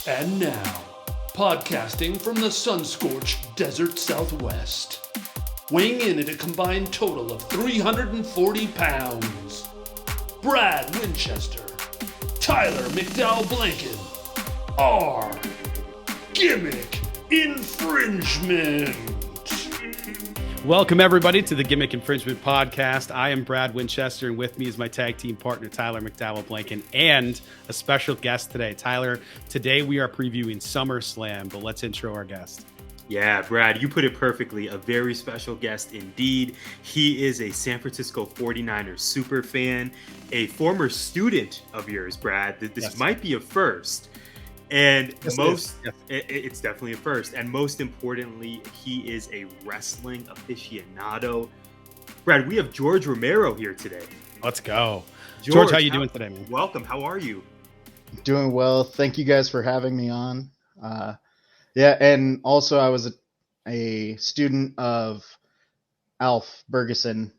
And now, podcasting from the sun-scorched desert Southwest, weighing in at a combined total of 340 pounds, Brad Winchester, Tyler McDowell-Blanken, are Gimmick Infringement. Welcome, everybody, to the Gimmick Infringement podcast. I am Brad Winchester, and with me is my tag team partner, Tyler McDowell-Blanken, and a special guest today. Tyler, today we are previewing SummerSlam, but let's intro our guest. Yeah, Brad, you put it perfectly. A very special guest indeed. He is a San Francisco 49ers super fan, a former student of yours, Brad. This might be a first. And it's definitely a first. And most importantly, he is a wrestling aficionado. Brad, we have George Romero here today. Let's go. George, how you doing today, man? Welcome. How are you? Doing well. Thank you guys for having me on. And also I was a student of Alf Bergeson,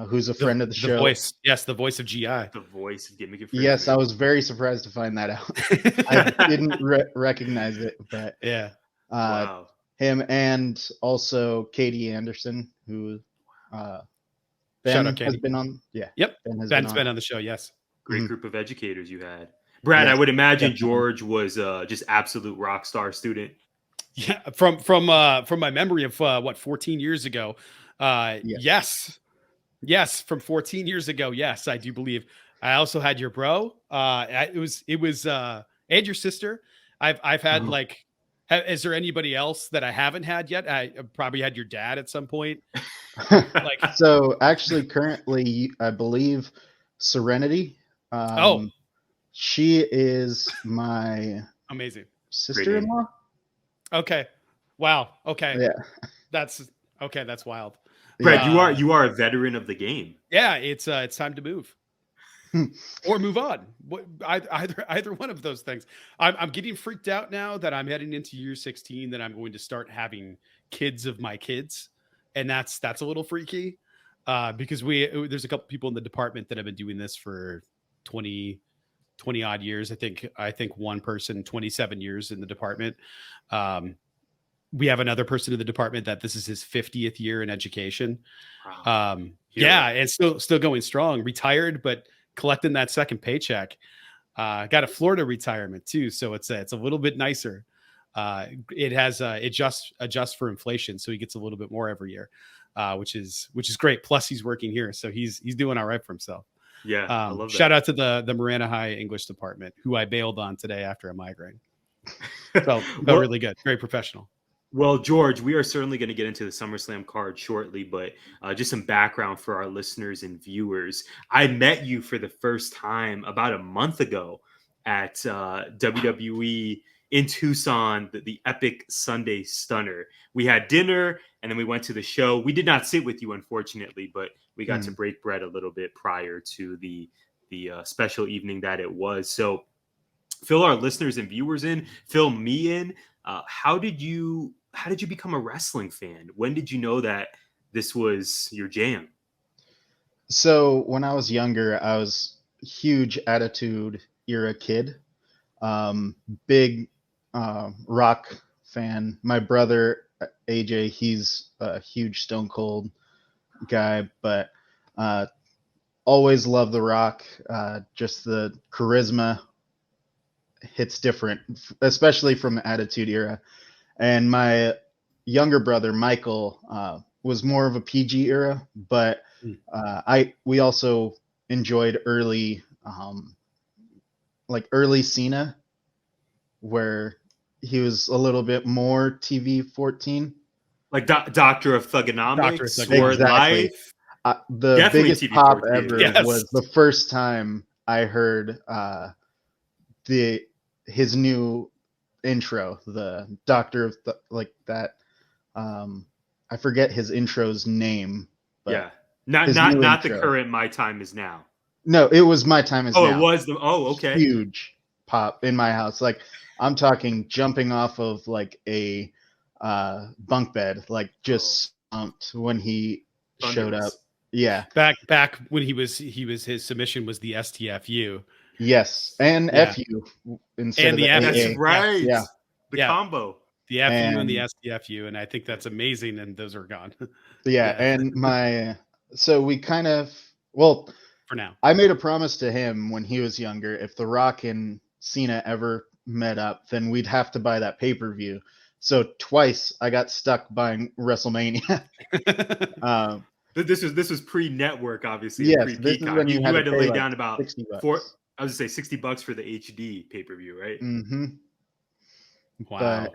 who's a friend of the show. The voice of GI. The voice of Gimmick Infringement. Yes, I was very surprised to find that out. I didn't recognize it, but yeah. Wow. Him and also Katie Anderson, who Ben has been on. Yeah. Yep. Ben's been on the show, yes. Great group of educators you had. Brad, yes, I would imagine George was just absolute rock star student. Yeah, from my memory of 14 years ago. Yes, from 14 years ago. Yes, I do believe. I also had your bro. It was and your sister. I've had is there anybody else that I haven't had yet? I probably had your dad at some point. So actually, currently, I believe Serenity. She is my amazing sister-in-law. Okay. Wow. Okay. Yeah. That's wild. Brad, you are a veteran of the game. Yeah, it's time to move. Or move on. Either one of those things. I'm getting freaked out now that I'm heading into year 16 that I'm going to start having kids of my kids. And that's a little freaky. Because there's a couple people in the department that have been doing this for 20 odd years. I think one person 27 years in the department. We have another person in the department that this is his 50th year in education. Wow. And still going strong, retired, but collecting that second paycheck. Got a Florida retirement too. So it's a little bit nicer. It has, adjusts for inflation. So he gets a little bit more every year, which is great. Plus he's working here. So he's doing all right for himself. Yeah. I love that. Shout out to the Marana High English department, who I bailed on today after a migraine. Felt really good. Very professional. Well, George, we are certainly going to get into the SummerSlam card shortly, but just some background for our listeners and viewers. I met you for the first time about a month ago at WWE in Tucson, the Epic Sunday Stunner. We had dinner, and then we went to the show. We did not sit with you, unfortunately, but we got to break bread a little bit prior to the special evening that it was. So fill our listeners and viewers in, fill me in. How did you become a wrestling fan? When did you know that this was your jam? So when I was younger, I was a huge Attitude Era kid. Big Rock fan. My brother, AJ, he's a huge Stone Cold guy, but always loved The Rock. Just the charisma hits different, especially from the Attitude Era. And my younger brother, Michael, was more of a PG era, but we also enjoyed early Cena, where he was a little bit more TV 14. Like Doctor of Thugonomics or exactly. Life. The Definitely biggest TV pop 14. ever was the first time I heard his new intro, the Doctor of that. I forget his intro's name. But yeah, not the current My Time Is Now. No, it was My Time Is Now. It was okay. Huge pop in my house. Like I'm talking jumping off of a bunk bed, just stumped when he showed up. Yeah, back when he was his submission was the STFU. Yes, and Yeah. FU instead And of the the FU. That's AA. right. Yeah. The Yeah. combo. The FU and the And SDFU, and I think that's amazing. And those are gone. yeah, and so we kind of, well, For now. I made a promise to him when he was younger. If The Rock and Cena ever met up, then we'd have to buy that pay-per-view. So twice I got stuck buying WrestleMania. This was pre-network, obviously, and Yes, this is pre-Peacock. when you You had to had to pay lay like down about $60. I was gonna say $60 for the HD pay-per-view, right? Mm-hmm. Wow. But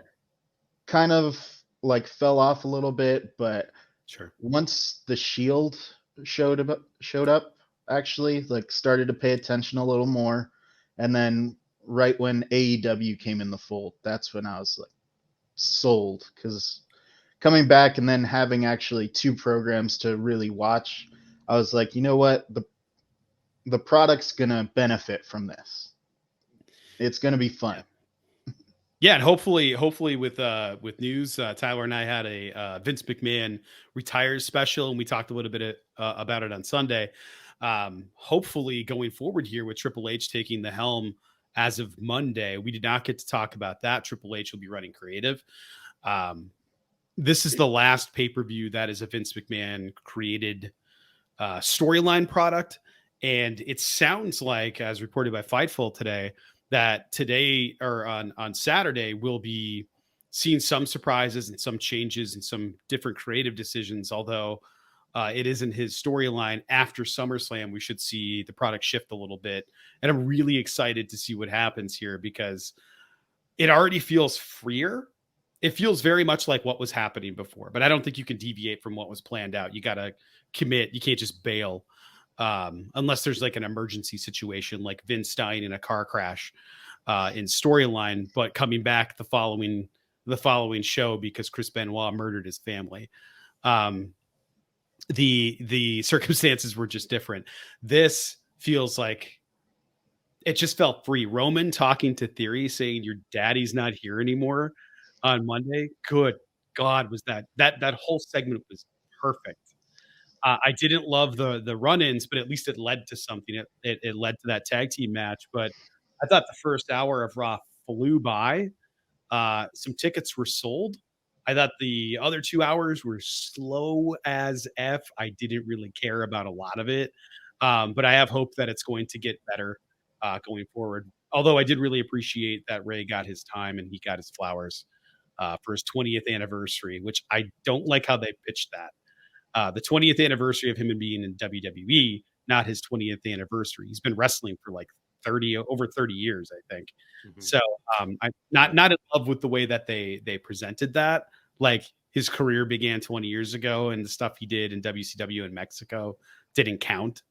kind of like fell off a little bit, but Sure. once the Shield showed up, actually, like started to pay attention a little more, and then right when AEW came in the fold, that's when I was like sold, because coming back and then having actually 2 programs to really watch, I was like, you know what, the product's gonna benefit from this. It's gonna be fun. Yeah, and hopefully with news, Tyler and I had a Vince McMahon retires special, and we talked a little bit about it on Sunday. Hopefully, going forward here with Triple H taking the helm as of Monday, we did not get to talk about that. Triple H will be running creative. This is the last pay-per-view that is a Vince McMahon created storyline product, and it sounds like, as reported by Fightful today, that today or on Saturday we'll be seeing some surprises and some changes and some different creative decisions. Although it isn't his storyline, after SummerSlam, we should see the product shift a little bit. And I'm really excited to see what happens here, because it already feels freer. It feels very much like what was happening before, but I don't think you can deviate from what was planned out. You got to commit. You can't just bail. Unless there's like an emergency situation, like Vince dying in a car crash in storyline, but coming back the following show because Chris Benoit murdered his family. The circumstances were just different. This feels like it just felt free. Roman talking to Theory, saying your daddy's not here anymore on Monday. Good God, was that whole segment was perfect. I didn't love the run-ins, but at least it led to something. It led to that tag team match. But I thought the first hour of Raw flew by. Some tickets were sold. I thought the other 2 hours were slow as F. I didn't really care about a lot of it. But I have hope that it's going to get better going forward. Although I did really appreciate that Ray got his time and he got his flowers for his 20th anniversary, which I don't like how they pitched that. The 20th anniversary of him being in WWE, not his 20th anniversary. He's been wrestling for like over 30 years, I think. Mm-hmm. So I'm not in love with the way that they presented that. Like, his career began 20 years ago, and the stuff he did in WCW in Mexico didn't count.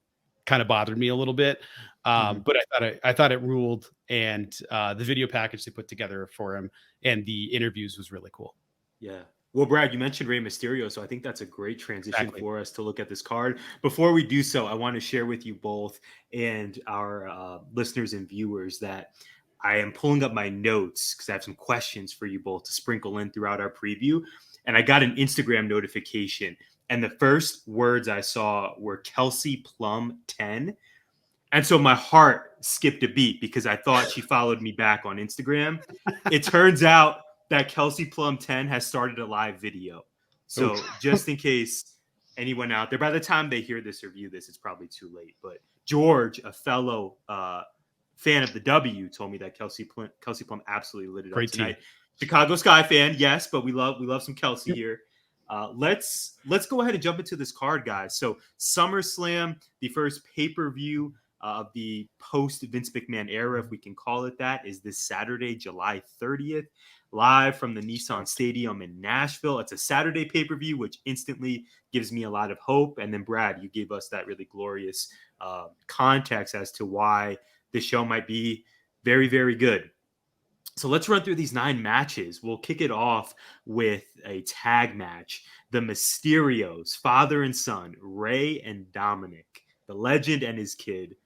Kind of bothered me a little bit. But I thought it ruled, and the video package they put together for him and the interviews was really cool. Yeah. Well, Brad, you mentioned Rey Mysterio, so I think that's a great transition for us to look at this card. Before we do so, I want to share with you both and our listeners and viewers that I am pulling up my notes because I have some questions for you both to sprinkle in throughout our preview. And I got an Instagram notification, and the first words I saw were Kelsey Plum 10. And so my heart skipped a beat because I thought she followed me back on Instagram. It turns out that Kelsey Plum 10 has started a live video. So just in case anyone out there, by the time they hear this or view this, it's probably too late. But George, a fellow fan of the W, told me that Kelsey Plum absolutely lit it up tonight. Chicago Sky fan, yes, but we love some Kelsey here. Let's go ahead and jump into this card, guys. So SummerSlam, the first pay-per-view of the post Vince McMahon era, if we can call it that, is this Saturday, July 30th. Live from the Nissan Stadium in Nashville. It's a Saturday pay-per-view, which instantly gives me a lot of hope. And then, Brad, you gave us that really glorious context as to why this show might be very, very good. So let's run through these 9 matches. We'll kick it off with a tag match. The Mysterios, father and son, Ray and Dominic, the legend and his kid,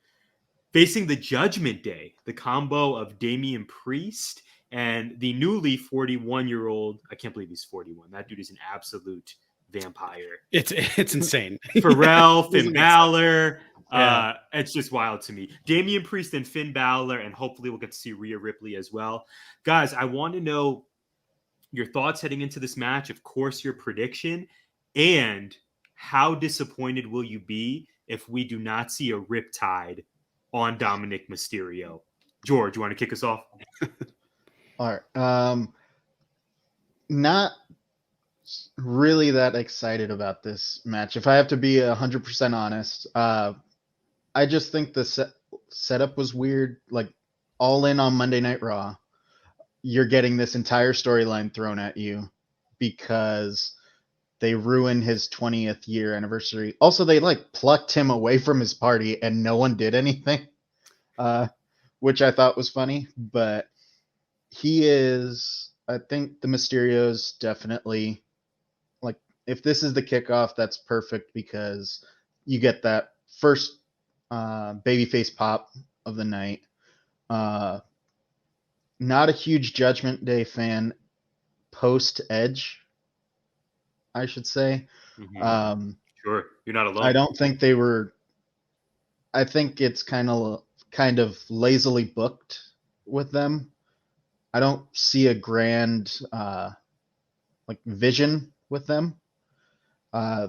facing the Judgment Day, the combo of Damian Priest and the newly 41-year-old, I can't believe he's 41. That dude is an absolute vampire. It's insane. Pharrell, Finn Balor, It's just wild to me. Damian Priest and Finn Balor, and hopefully we'll get to see Rhea Ripley as well. Guys, I want to know your thoughts heading into this match, of course, your prediction, and how disappointed will you be if we do not see a Riptide on Dominic Mysterio? George, you want to kick us off? All right. Not really that excited about this match. If I have to be 100% honest, I just think the setup was weird. Like, All In on Monday Night Raw, you're getting this entire storyline thrown at you because they ruined his 20th year anniversary. Also, they like plucked him away from his party and no one did anything, which I thought was funny. But I think the Mysterios definitely, like, if this is the kickoff, that's perfect because you get that first babyface pop of the night. Not a huge Judgment Day fan post Edge, I should say. Mm-hmm. Sure, you're not alone. I don't think they were. I think it's kind of lazily booked with them. I don't see a grand like vision with them.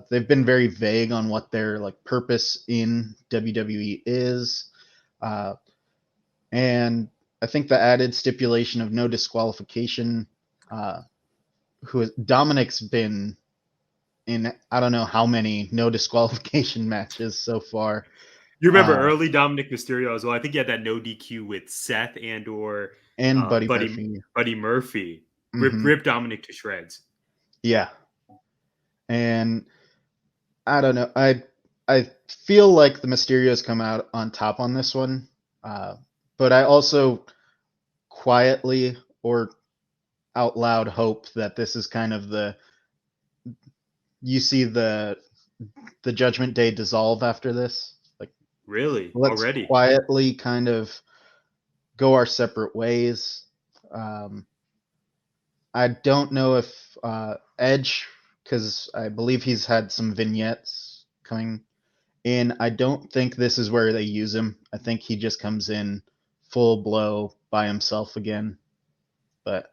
They've been very vague on what their like purpose in WWE is, and I think the added stipulation of no disqualification. Dominic's been in I don't know how many no disqualification matches so far. You remember early Dominic Mysterio as well. I think he had that no DQ with Seth and Buddy Murphy. Buddy Murphy. Mm-hmm. Rip Dominic to shreds. Yeah. And I don't know. I feel like the Mysterios come out on top on this one. But I also quietly or out loud hope that this is kind of you see the Judgment Day dissolve after this. Like, really? Let's already quietly kind of go our separate ways. I don't know if Edge, because I believe he's had some vignettes coming in. I don't think this is where they use him. I think he just comes in full blow by himself again. But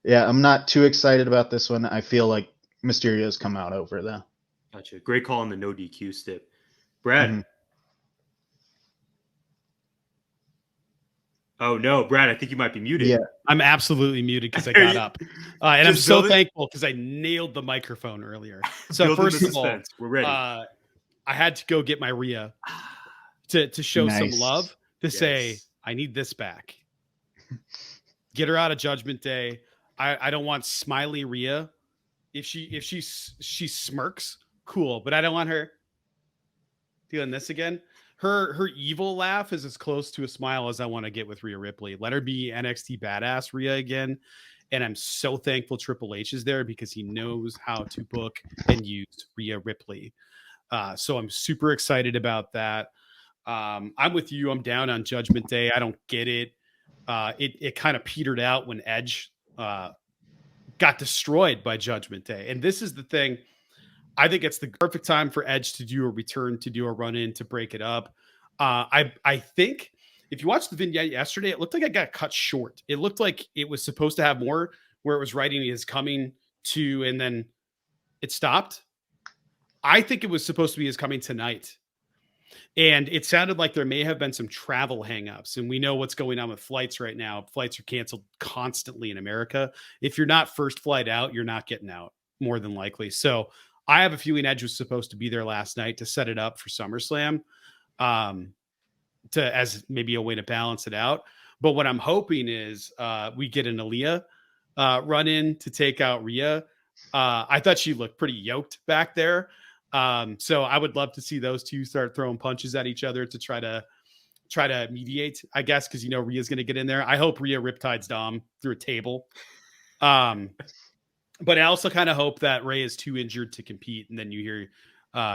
yeah, I'm not too excited about this one. I feel like Mysterio's come out over though. Gotcha. Great call on the no DQ stip. Brad. Mm-hmm. Oh no, Brad, I think you might be muted. Yeah, I'm absolutely muted because I got up. And I'm so thankful because I nailed the microphone earlier. So first of all, we're ready. I had to go get my Rhea to show some love, to say, I need this back. Get her out of Judgment Day. I don't want smiley Rhea. If she smirks, cool, but I don't want her doing this again. Her evil laugh is as close to a smile as I want to get with Rhea Ripley. Let her be NXT badass Rhea again. And I'm so thankful Triple H is there because he knows how to book and use Rhea Ripley. So I'm super excited about that. I'm with you. I'm down on Judgment Day. I don't get it. It kind of petered out when Edge got destroyed by Judgment Day. And this is the thing. I think it's the perfect time for Edge to do a return, to do a run-in, to break it up. I think if you watched the vignette yesterday, it looked like it got cut short. It looked like it was supposed to have more, where it was writing is coming to, and then it stopped. I think it was supposed to be his coming tonight. And it sounded like there may have been some travel hangups. And we know what's going on with flights right now. Flights are canceled constantly in America. If you're not first flight out, you're not getting out, more than likely. So I have a feeling Edge was supposed to be there last night to set it up for SummerSlam, as maybe a way to balance it out. But what I'm hoping is we get an Aaliyah run in to take out Rhea. I thought she looked pretty yoked back there. So I would love to see those two start throwing punches at each other to try to mediate, I guess, because Rhea's going to get in there. I hope Rhea riptides Dom through a table. But I also kind of hope that Ray is too injured to compete. And then you hear,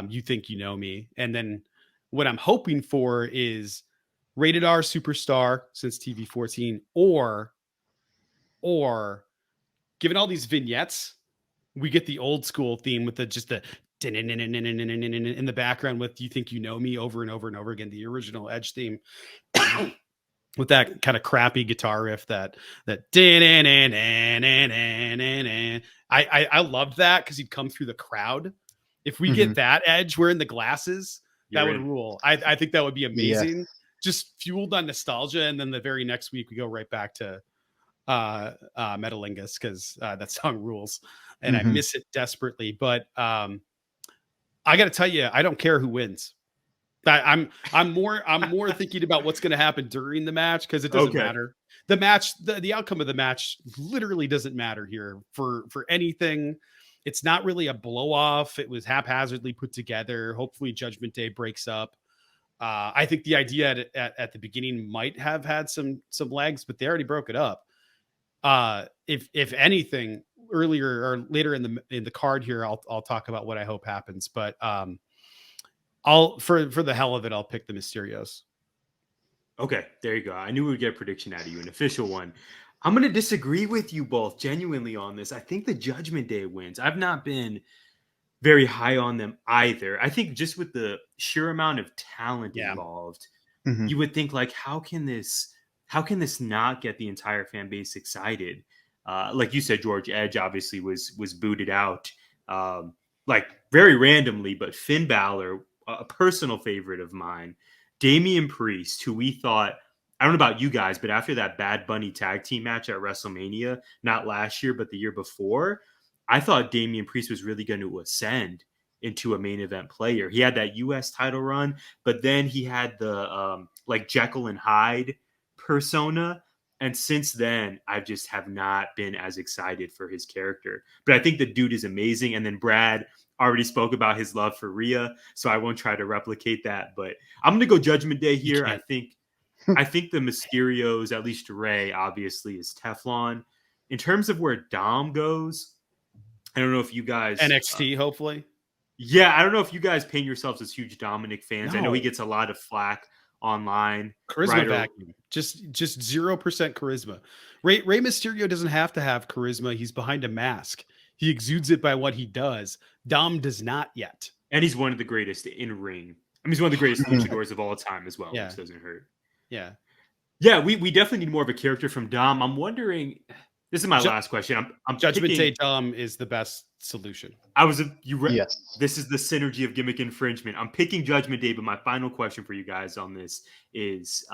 You Think You Know Me. And then what I'm hoping for is Rated R Superstar since TV 14, or given all these vignettes, we get the old school theme with just the in the background with "You Think You Know Me" over and over and over again, the original Edge theme. With that kind of crappy guitar riff, that I loved that because he'd come through the crowd. If we get that Edge wearing the glasses, that would rule. I think that would be amazing. Just fueled on nostalgia, and then the very next week we go right back to Metalingus because that song rules, and I miss it desperately. But I got to tell you, I don't care who wins. I'm more thinking about what's going to happen during the match because it doesn't matter. The match, the outcome of the match literally doesn't matter here for anything. It's not really a blow off. It was haphazardly put together. Hopefully Judgment Day breaks up. I think the idea at the beginning might have had some legs, but they already broke it up. If anything, earlier or later in the card here, I'll talk about what I hope happens. But I'll for the hell of it, I'll pick the Mysterios. Okay, there you go. I knew we would get a prediction out of you, an official one. I'm going to disagree with you both genuinely on this. I think the Judgment Day wins. I've not been very high on them either. I think just with the sheer amount of talent involved, you would think like, how can this not get the entire fan base excited? Like you said, George, Edge obviously was booted out, like very randomly, but Finn Balor, a personal favorite of mine, Damian Priest, who we thought, I don't know about you guys, but after that Bad Bunny tag team match at WrestleMania, not last year, but the year before, I thought Damian Priest was really going to ascend into a main event player. He had that US title run, but then he had the like Jekyll and Hyde persona. And since then, I just have not been as excited for his character. But I think the dude is amazing. And then Brad already spoke about his love for Rhea, so I won't try to replicate that. But I'm going to go Judgment Day here. I think the Mysterios, at least Ray, obviously is Teflon. In terms of where Dom goes, I don't know if you guys NXT, hopefully. Yeah, I don't know if you guys paint yourselves as huge Dominic fans. No. I know he gets a lot of flack online. Charisma vacuum. Just 0% charisma. Rey Mysterio doesn't have to have charisma. He's behind a mask. He exudes it by what he does. Dom does not yet. And he's one of the greatest in ring. I mean, he's one of the greatest luchadors of all time as well, which doesn't hurt. Yeah. Yeah, we definitely need more of a character from Dom. I'm wondering, this is my last question. I'm Judgment Day Dom is the best solution. Yes. This is the synergy of Gimmick Infringement. I'm picking Judgment Day, but my final question for you guys on this is,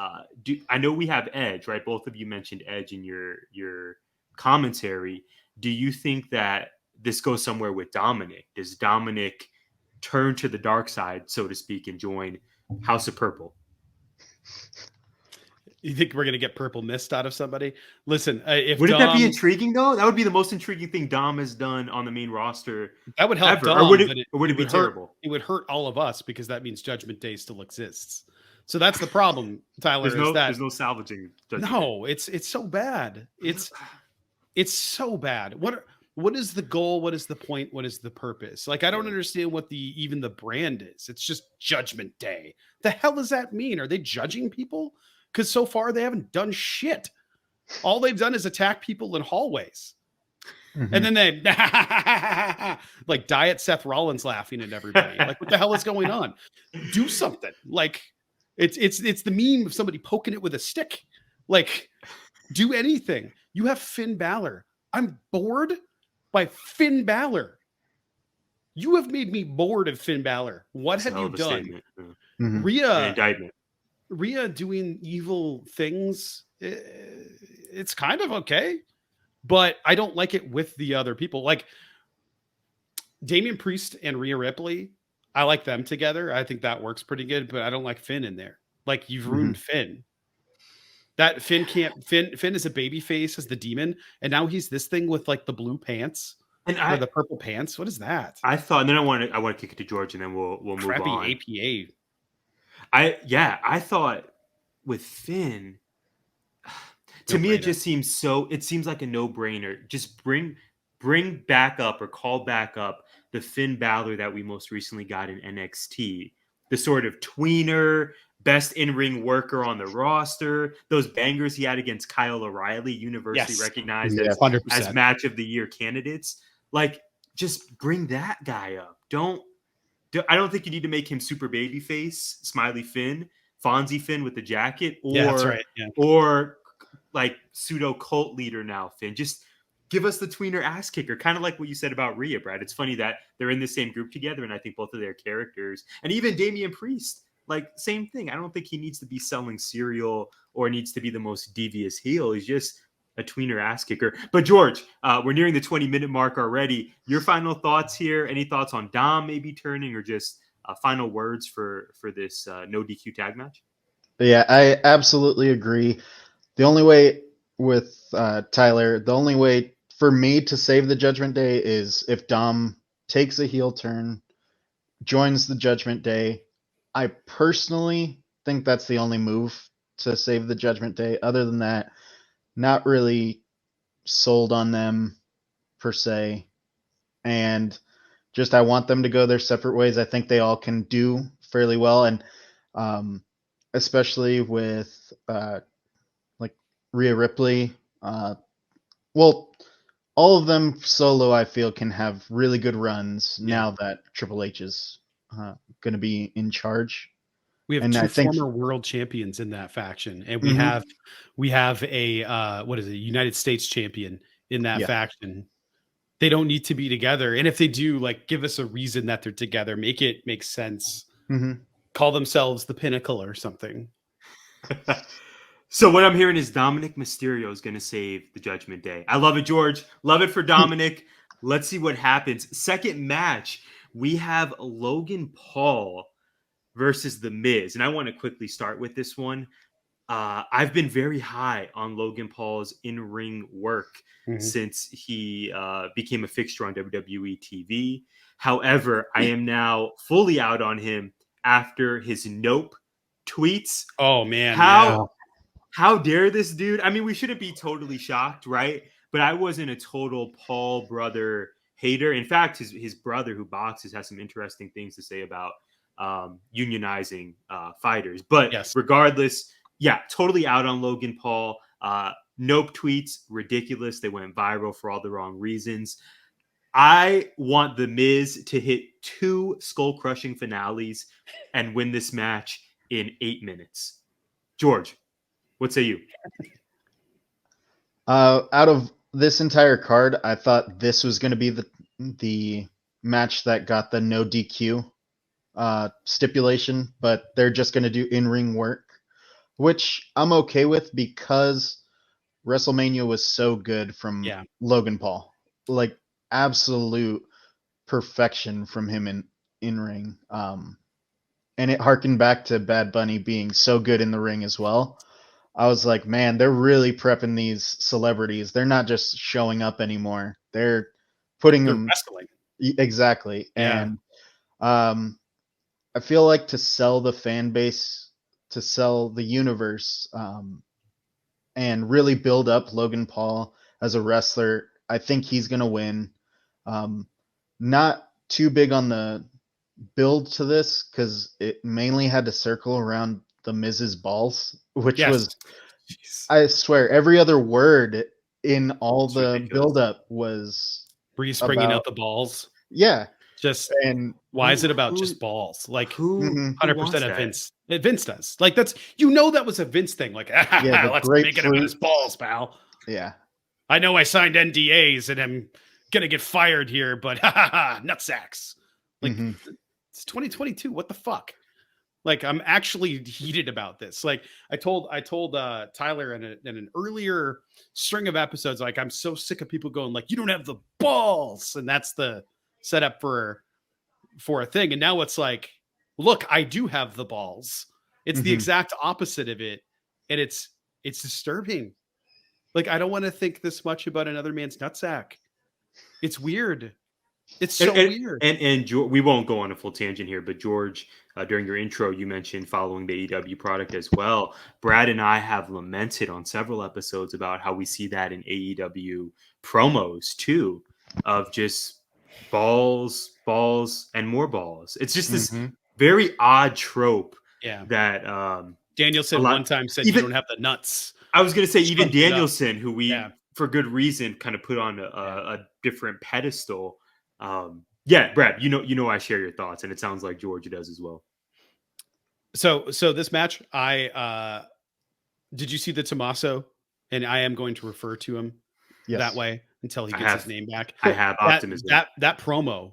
I know we have Edge, right? Both of you mentioned Edge in your commentary. Do you think that this goes somewhere with Dominic? Does Dominic turn to the dark side, so to speak, and join House of Purple? You think we're going to get Purple Mist out of somebody? Listen, if wouldn't that be intriguing though? That would be the most intriguing thing Dom has done on the main roster. That would help ever. Dom, or would it be terrible? It would hurt all of us because that means Judgment Day still exists. So that's the problem, Tyler. There's no salvaging. No, it's so bad. It's so bad. What is the goal? What is the point? What is the purpose? Like, I don't understand what even the brand is. It's just Judgment Day. The hell does that mean? Are they judging people? Because so far they haven't done shit. All they've done is attack people in hallways. And then they like Diet Seth Rollins laughing at everybody. Like, what the hell is going on? Do something. Like, it's the meme of somebody poking it with a stick. Like, do anything. You have Finn Balor. I'm bored by Finn Balor. You have made me bored of Finn Balor. What have you done? Rhea doing evil things, it's kind of okay, but I don't like it with the other people. Like Damian Priest and Rhea Ripley, I like them together. I think that works pretty good, but I don't like Finn in there. Like, you've ruined Finn. That Finn is a baby face as the demon, and now he's this thing with like the blue pants or the purple pants. What is that? I thought, and then I want to kick it to George, and then we'll move on. Crappy APA. I thought with Finn, to me, it just seems it seems like a no-brainer. Just bring back up or call back up the Finn Balor that we most recently got in NXT. The sort of tweener, best in-ring worker on the roster. Those bangers he had against Kyle O'Reilly, universally recognized as match of the year candidates. Like, just bring that guy up. Don't I don't think you need to make him super baby face, smiley Finn, Fonzie Finn with the jacket, or Yeah, that's right. Yeah. or like pseudo cult leader now Finn. Just give us the tweener ass kicker, kind of like what you said about Rhea, Brad. It's funny that they're in the same group together, and I think both of their characters, and even Damian Priest, like same thing. I don't think he needs to be selling cereal or needs to be the most devious heel. He's just a tweener ass kicker. But George, we're nearing the 20-minute mark already. Your final thoughts here? Any thoughts on Dom maybe turning, or just final words for this no DQ tag match? Yeah, I absolutely agree. The only way with Tyler, the only way for me to save the Judgment Day is if Dom takes a heel turn, joins the Judgment Day. I personally think that's the only move to save the Judgment Day. Other than that, not really sold on them per se. And just I want them to go their separate ways. I think they all can do fairly well. And especially with like Rhea Ripley. Well, all of them solo, I feel, can have really good runs now that Triple H is going to be in charge. We have And two I think- former world champions in that faction, and we have a what is it, United States champion in that faction. They don't need to be together, and if they do, like, give us a reason that they're together. Make it make sense. Call themselves the Pinnacle or something. So what I'm hearing is Dominic Mysterio is going to save the Judgment Day. I love it, George. Love it for Dominic. Let's see what happens. Second match, we have Logan Paul versus The Miz. And I want to quickly start with this one. I've been very high on Logan Paul's in-ring work since he became a fixture on WWE TV. However, I am now fully out on him after his Nope tweets. Oh, man. How dare this dude? I mean, we shouldn't be totally shocked, right? But I wasn't a total Paul brother hater. In fact, his brother who boxes has some interesting things to say about unionizing fighters. But regardless, totally out on Logan Paul. Nope tweets, ridiculous. They went viral for all the wrong reasons. I want The Miz to hit 2 skull-crushing finales and win this match in 8 minutes. George, what say you? Out of this entire card, I thought this was going to be the match that got the no DQ stipulation, but they're just going to do in-ring work, which I'm okay with because WrestleMania was so good from Logan Paul. Like, absolute perfection from him in ring. And it harkened back to Bad Bunny being so good in the ring as well. I was like, man, they're really prepping these celebrities. They're not just showing up anymore. They're putting them wrestling. Exactly. Yeah. And I feel like to sell the fan base, to sell the universe, and really build up Logan Paul as a wrestler, I think he's going to win. Not too big on the build to this because it mainly had to circle around the Miz's balls, which was, I swear, every other word in all the build-up was Breeze bringing out the balls. Yeah. And why is it about just balls? Like, who 100% of Vince. Vince does. Like, that's, that was a Vince thing. Like, let's make it about his balls, pal. Yeah. I know I signed NDAs and I'm gonna get fired here, but nutsacks. Like, it's 2022. What the fuck? Like, I'm actually heated about this. Like, I told Tyler in an earlier string of episodes, like, I'm so sick of people going like, you don't have the balls, and that's the setup for a thing. And now it's like, look, I do have the balls. It's the exact opposite of it, and it's disturbing. Like, I don't want to think this much about another man's nutsack. It's weird. It's so weird. And we won't go on a full tangent here, but George, during your intro, you mentioned following the AEW product as well. Brad and I have lamented on several episodes about how we see that in AEW promos too, of just balls, and more balls. It's just this very odd trope. Yeah. That Danielson one time said, you don't have the nuts. I was going to say, even Danielson, who we, for good reason, kind of put on a different pedestal. Yeah, Brad, I share your thoughts, and it sounds like George does as well. So this match, did you see the Tommaso? And I am going to refer to him that way until he gets his name back. I have optimism. That promo,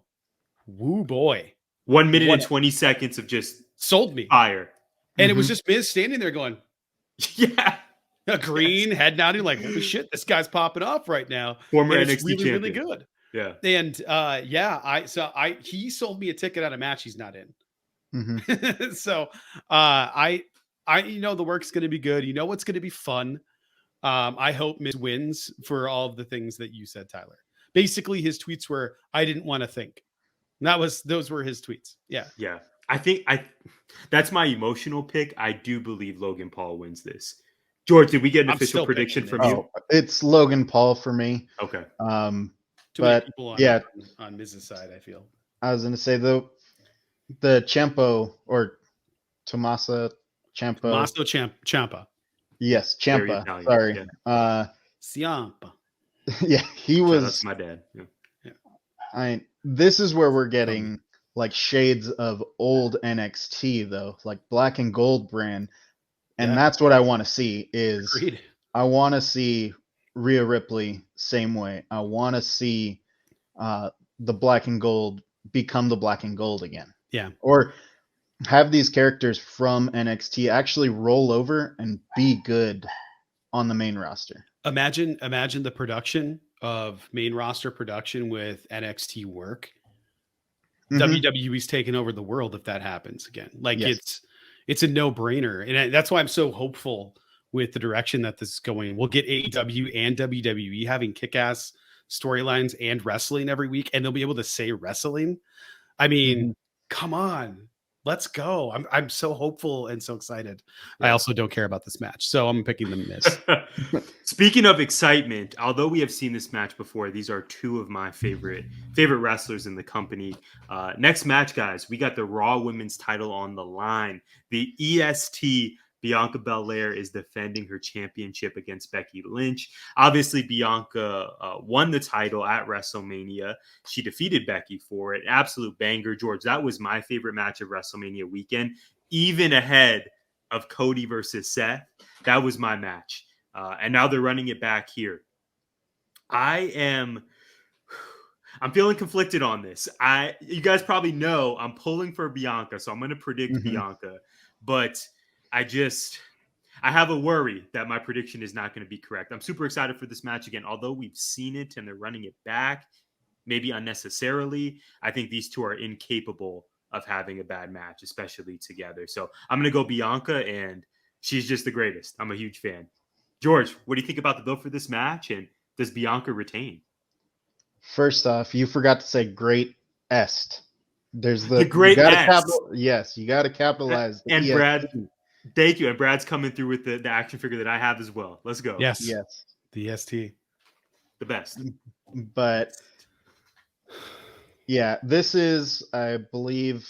woo boy. 1 minute and 20 seconds of just sold me. Fire. And it was just Miz standing there going, yeah. A green head nodding, like, holy shit, this guy's popping off right now. Former and NXT it's really, champion. really good. Yeah. And he sold me a ticket on a match he's not in. Mm-hmm. So I the work's gonna be good. You know what's gonna be fun. I hope Miz wins for all of the things that you said, Tyler. Basically, his tweets were, I didn't want to think. And those were his tweets. Yeah. Yeah. I think that's my emotional pick. I do believe Logan Paul wins this. George, did we get an official prediction from you? It's Logan Paul for me. Okay. Too many people on Miz's side, I feel. I was going to say the Ciampa or Tommaso Ciampa. Tommaso Ciampa. Yes, Ciampa. Sorry. Yeah. Ciampa. Yeah, he was. That's my dad. Yeah. This is where we're getting like shades of old NXT though, like black and gold brand. And that's what I want to see is Agreed. I want to see Rhea Ripley same way. I want to see the black and gold become the black and gold again. Yeah. Or have these characters from NXT actually roll over and be good on the main roster. Imagine the production of main roster production with NXT work. Mm-hmm. WWE's taking over the world if that happens again. Like it's a no-brainer. And that's why I'm so hopeful with the direction that this is going. We'll get AEW and WWE having kick-ass storylines and wrestling every week, and they'll be able to say wrestling. I mean, come on. Let's go. I'm so hopeful and so excited. I also don't care about this match, so I'm picking the Miz. Speaking of excitement, although we have seen this match before, these are two of my favorite wrestlers in the company. Next match, guys, we got the Raw Women's title on the line. The EST Bianca Belair is defending her championship against Becky Lynch. Obviously, Bianca won the title at WrestleMania. She defeated Becky for it. Absolute banger, George. That was my favorite match of WrestleMania weekend, even ahead of Cody versus Seth. That was my match. And now they're running it back here. I'm feeling conflicted on this. You guys probably know I'm pulling for Bianca, so I'm going to predict Bianca. But I have a worry that my prediction is not going to be correct. I'm super excited for this match again. Although we've seen it and they're running it back, maybe unnecessarily, I think these two are incapable of having a bad match, especially together. So I'm going to go Bianca, and she's just the greatest. I'm a huge fan. George, what do you think about the build for this match, and does Bianca retain? First off, you forgot to say great est. There's the great est. Yes, you got to capitalize. And Brad, thank you. And Brad's coming through with the action figure that I have as well. Let's go. Yes. The ST. The best. But yeah, this is, I believe,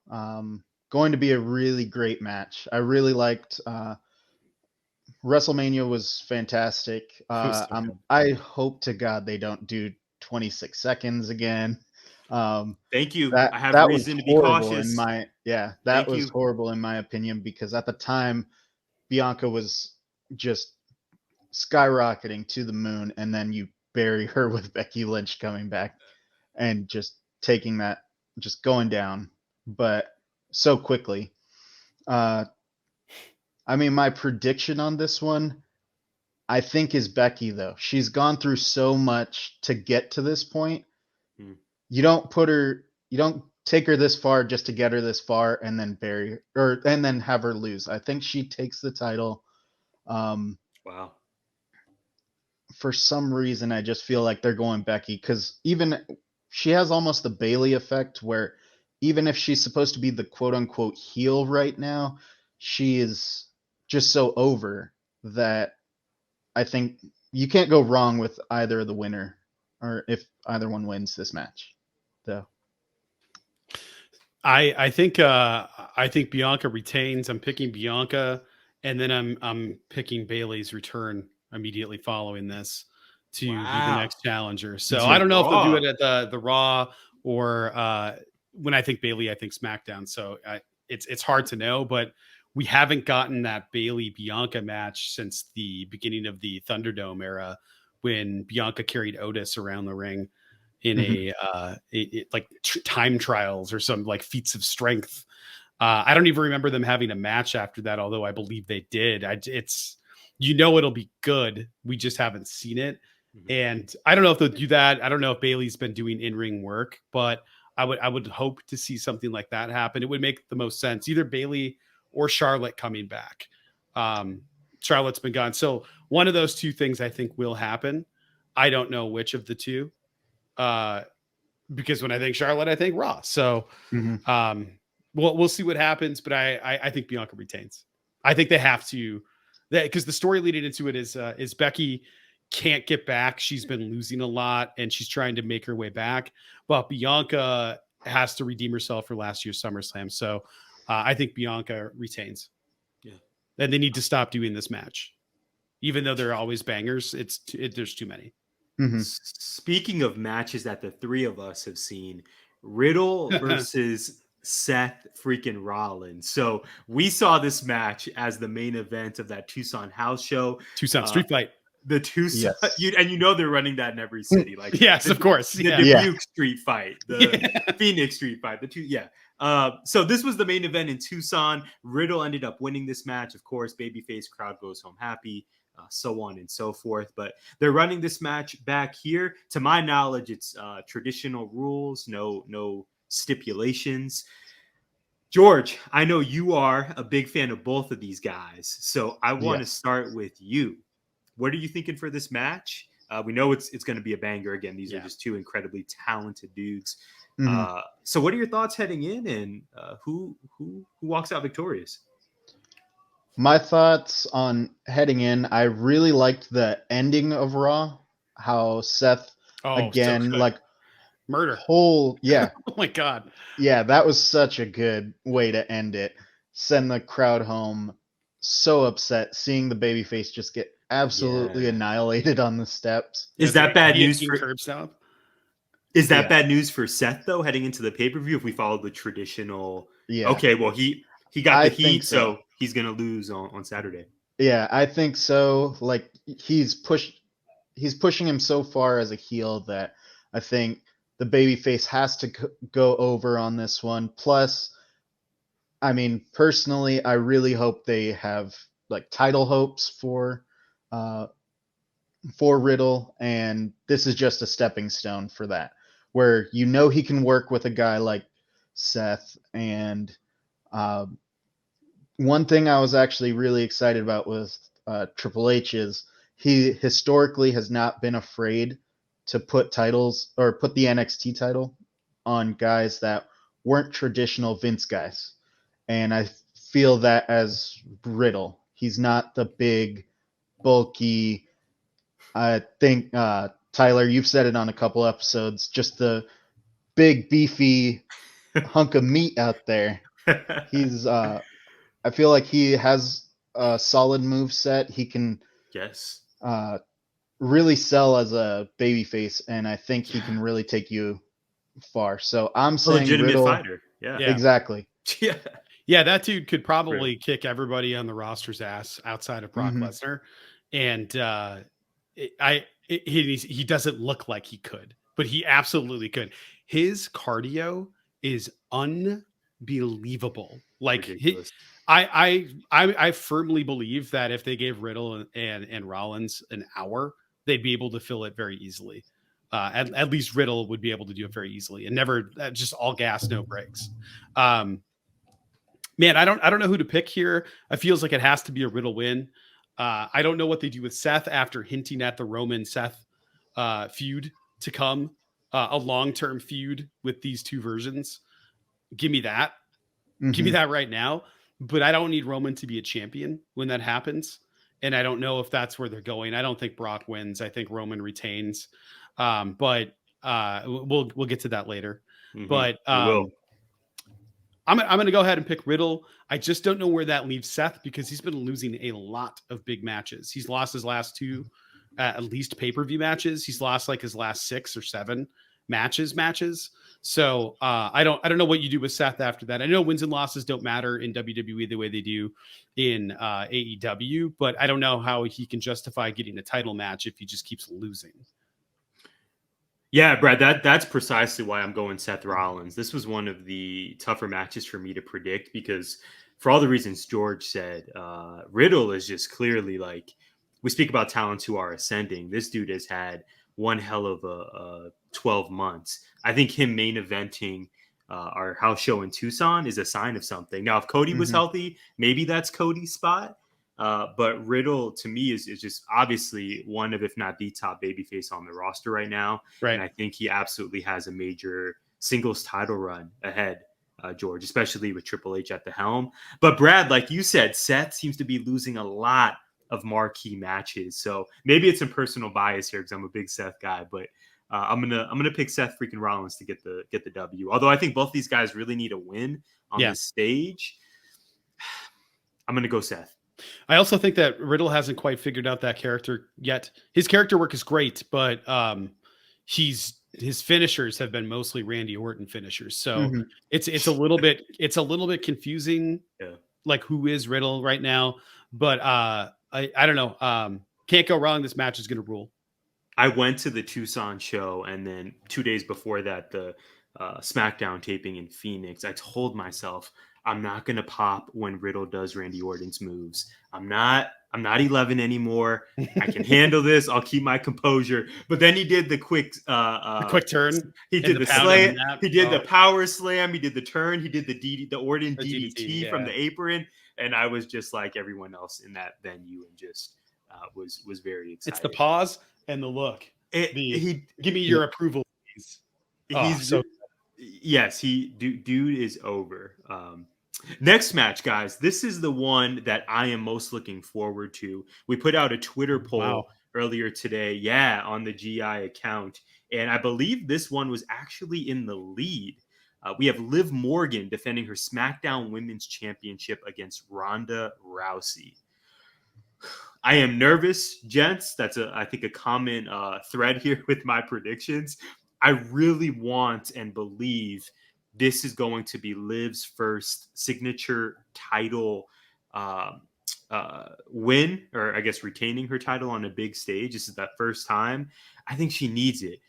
going to be a really great match. I really liked WrestleMania was fantastic. I hope to God they don't do 26 seconds again. Thank you. I have reason to be cautious. That was horrible in my opinion, because at the time Bianca was just skyrocketing to the moon, and then you bury her with Becky Lynch coming back and just taking that, just going down, but so quickly. I mean, my prediction on this one, I think, is Becky, though. She's gone through so much to get to this point. You don't take her this far just to get her this far and then bury her, and then have her lose. I think she takes the title. Wow. For some reason, I just feel like they're going Becky, because even she has almost the Bayley effect, where even if she's supposed to be the quote unquote heel right now, she is just so over that I think you can't go wrong with either the winner, or if either one wins this match. Though I think Bianca retains. I'm picking Bianca, and then I'm picking Bayley's return immediately following this to be the next challenger. So I don't know if they'll do it at the Raw or when I think Bailey, I think SmackDown. So it's hard to know, but we haven't gotten that Bailey Bianca match since the beginning of the Thunderdome era, when Bianca carried Otis around the ring in time trials or some like feats of strength. I don't even remember them having a match after that, although I believe they did. It'll be good. We just haven't seen it. And I don't know if they'll do that. I don't know if Bailey's been doing in-ring work, but I would hope to see something like that happen. It would make the most sense. Either Bailey or Charlotte coming back. Charlotte's been gone. So one of those two things I think will happen. I don't know which of the two. Because when I think Charlotte, I think Raw. So we'll see what happens, but I think Bianca retains. I think they have to, because the story leading into it is Becky can't get back. She's been losing a lot and she's trying to make her way back, but Bianca has to redeem herself for last year's SummerSlam. So I think Bianca retains. Yeah. And they need to stop doing this match. Even though they're always bangers, there's too many. Speaking of matches that the three of us have seen, Riddle versus Seth freaking Rollins. So we saw this match as the main event of that Tucson house show. Tucson Street Fight. The Tucson, yes. They're running that in every city. Like yes, of course. The Dubuque Street Fight, the Phoenix Street Fight, so this was the main event in Tucson. Riddle ended up winning this match. Of course, babyface crowd goes home happy, so on and so forth. But they're running this match back here. To my knowledge, it's traditional rules, no stipulations. George, I know you are a big fan of both of these guys, so I want to start with you. What are you thinking for this match? We know it's going to be a banger again. These are just two incredibly talented dudes. So what are your thoughts heading in, and who walks out victorious? My thoughts on heading in, I really liked the ending of Raw, how Seth again, like murder. Oh my God. Yeah, that was such a good way to end it. Send the crowd home so upset seeing the babyface just get absolutely annihilated on the steps. Is that bad news for curb stop? Is that bad news for Seth though, heading into the pay-per-view if we follow the traditional? Yeah. Okay, well he got the heat, so he's gonna lose on Saturday. Yeah, I think so. Like he's pushing him so far as a heel that I think the babyface has to go over on this one. Plus, I mean, personally, I really hope they have like title hopes for Riddle, and this is just a stepping stone for that, where he can work with a guy like Seth. And one thing I was actually really excited about was Triple H is he historically has not been afraid to put titles or put the NXT title on guys that weren't traditional Vince guys. And I feel that as Riddle, he's not the big, bulky, I think, Tyler, you've said it on a couple episodes, just the big, beefy hunk of meat out there. He's, I feel like he has a solid move set. He can really sell as a babyface, and I think he can really take you far. So I'm saying legitimate Riddle, fighter. Yeah, exactly. Yeah, that dude could probably kick everybody on the roster's ass outside of Brock Lesnar, and he doesn't look like he could, but he absolutely could. His cardio is unbelievable. Like I firmly believe that if they gave Riddle and Rollins an hour, they'd be able to fill it very easily. At least Riddle would be able to do it very easily and never just all gas, no brakes. Man, I don't know who to pick here. It feels like it has to be a Riddle win. I don't know what they do with Seth after hinting at the Roman Seth feud to come, a long-term feud with these two versions. Give me that. Give me that right now. But I don't need Roman to be a champion when that happens. And I don't know if that's where they're going. I don't think Brock wins. I think Roman retains. But we'll get to that later. But I'm going to go ahead and pick Riddle. I just don't know where that leaves Seth because he's been losing a lot of big matches. He's lost his last two, at least pay-per-view matches. He's lost like his last 6 or 7. matches. So I don't know what you do with Seth after that. I know wins and losses don't matter in WWE the way they do in AEW, but I don't know how he can justify getting a title match if he just keeps losing. Yeah, Brad, that's precisely why I'm going Seth Rollins. This was one of the tougher matches for me to predict because for all the reasons George said, Riddle is just clearly like, we speak about talents who are ascending. This dude has had one hell of a 12 months. I think him main eventing our house show in Tucson is a sign of something. Now, if Cody was healthy, maybe that's Cody's spot. But Riddle, to me, is just obviously one of, if not the top babyface on the roster right now. Right. And I think he absolutely has a major singles title run ahead, George, especially with Triple H at the helm. But Brad, like you said, Seth seems to be losing a lot of marquee matches. So maybe it's some personal bias here because I'm a big Seth guy, but I'm gonna pick Seth freaking Rollins to get the W. Although I think both these guys really need a win on this stage. I'm gonna go Seth. I also think that Riddle hasn't quite figured out that character yet. His character work is great, but his finishers have been mostly Randy Orton finishers. So it's a little bit confusing, like who is Riddle right now. But I don't know. Can't go wrong. This match is going to rule. I went to the Tucson show, and then 2 days before that, the SmackDown taping in Phoenix. I told myself I'm not going to pop when Riddle does Randy Orton's moves. I'm not 11 anymore. I can handle this. I'll keep my composure. But then he did the quick turn. He did the slam. He did the power slam. He did the turn. He did the Orton DDT from the apron. And I was just like everyone else in that venue and just was very excited. It's the pause and the look. Give me your approval, please. Yes, dude is over. Next match, guys. This is the one that I am most looking forward to. We put out a Twitter poll earlier today, on the GI account, and I believe this one was actually in the lead. We have Liv Morgan defending her SmackDown Women's Championship against Ronda Rousey. I am nervous, gents. That's I think a common thread here with my predictions. I really want and believe this is going to be Liv's first signature title win, or I guess retaining her title on a big stage. This is that first time. I think she needs it.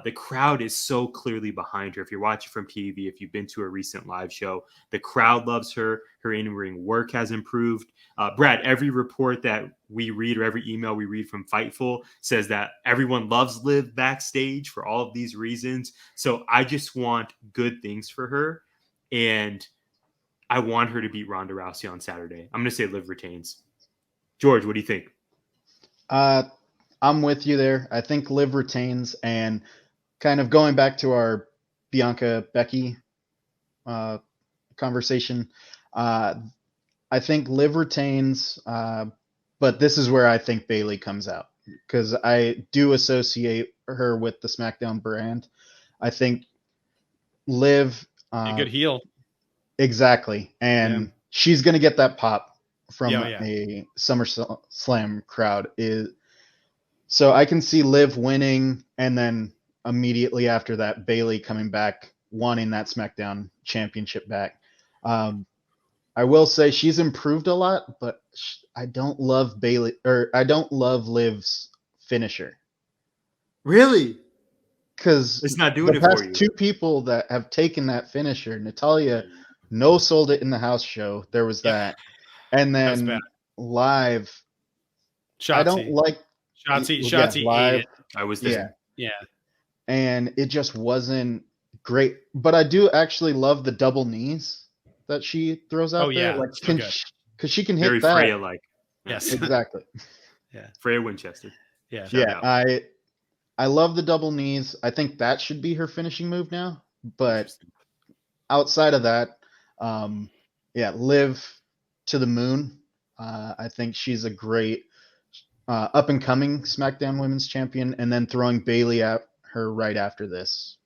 The crowd is so clearly behind her. If you're watching from TV, if you've been to a recent live show, the crowd loves her. Her in-ring work has improved. Brad, every report that we read or every email we read from Fightful says that everyone loves Liv backstage for all of these reasons. So I just want good things for her. And I want her to beat Ronda Rousey on Saturday. I'm going to say Liv retains. George, what do you think? I'm with you there. I think Liv retains, and kind of going back to our Bianca Becky conversation, I think Liv retains, but this is where I think Bayley comes out because I do associate her with the SmackDown brand. I think Liv a good heel. Exactly. And she's going to get that pop from a SummerSlam crowd. So I can see Liv winning, and then immediately after that, Bayley coming back, wanting that SmackDown championship back. I will say she's improved a lot, but I don't love Liv's finisher. Really? Because it's not doing it for you. Two people that have taken that finisher, Natalya no sold it in the house show. There was that. And then live, Shotzi. I don't like Shotzi live. ate it. I was there. Yeah. And it just wasn't great. But I do actually love the double knees that she throws out there. Like, because she can hit very that. Freya-like. Yes. Exactly. Freya Winchester. Yeah. I love the double knees. I think that should be her finishing move now. But outside of that, Liv to the moon. I think she's a great up and coming SmackDown Women's Champion, and then throwing Bayley at her right after this.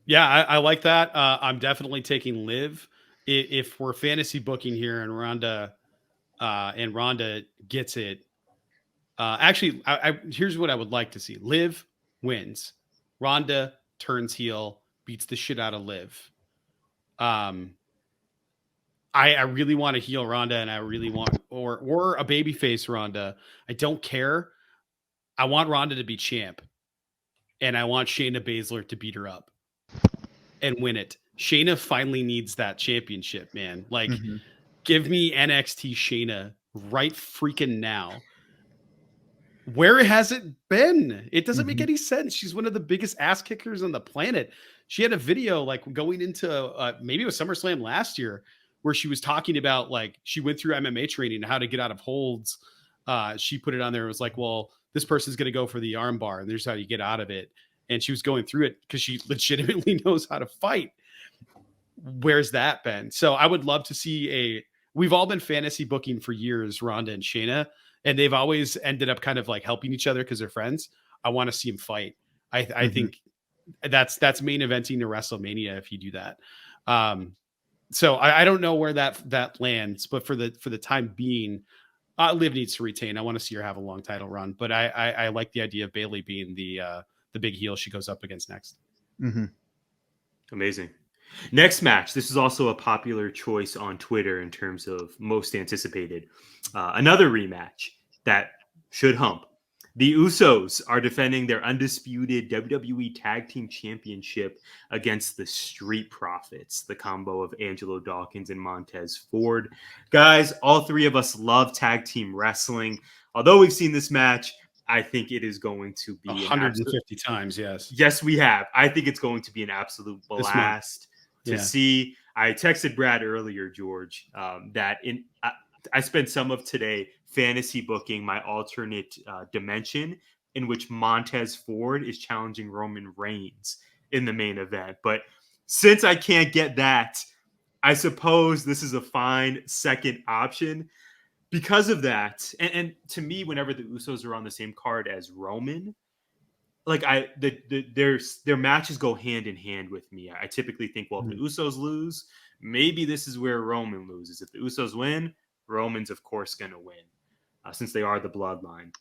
Yeah, I like that. I'm definitely taking Liv. If we're fantasy booking here and Ronda gets it, actually, here's what I would like to see: Liv wins, Ronda turns heel, beats the shit out of Liv. I really want to heel Ronda, and I really want or a babyface Ronda. I don't care. I want Ronda to be champ, and I want Shayna Baszler to beat her up and win it. Shayna finally needs that championship, man. Like, give me NXT Shayna right freaking now. Where has it been? It doesn't make any sense. She's one of the biggest ass kickers on the planet. She had a video like going into maybe it was SummerSlam last year where she was talking about like she went through MMA training and how to get out of holds. She put it on there. It was like, well, this person's going to go for the arm bar and there's how you get out of it. And she was going through it because she legitimately knows how to fight. Where's that been? So I would love to see we've all been fantasy booking for years, Ronda and Shayna, and they've always ended up kind of like helping each other because they're friends. I want to see them fight. I think that's main eventing to WrestleMania if you do that. So I don't know where that lands, but for the time being, Liv needs to retain. I want to see her have a long title run, but I like the idea of Bayley being the big heel she goes up against next. Amazing. Next match. This is also a popular choice on Twitter in terms of most anticipated. Another rematch that should hump. The Usos are defending their undisputed WWE Tag Team Championship against the Street Profits, the combo of Angelo Dawkins and Montez Ford. Guys, all three of us love tag team wrestling. Although we've seen this match, I think it is going to be 150 times. Yes. Yes, we have. I think it's going to be an absolute blast to see. I texted Brad earlier, George, that I spent some of today fantasy booking my alternate dimension in which Montez Ford is challenging Roman Reigns in the main event. But since I can't get that, I suppose this is a fine second option because of that. And to me, whenever the Usos are on the same card as Roman, like their matches go hand in hand with me. I typically think, well, if the Usos lose, maybe this is where Roman loses. If the Usos win, Roman's of course going to win, since they are the bloodline.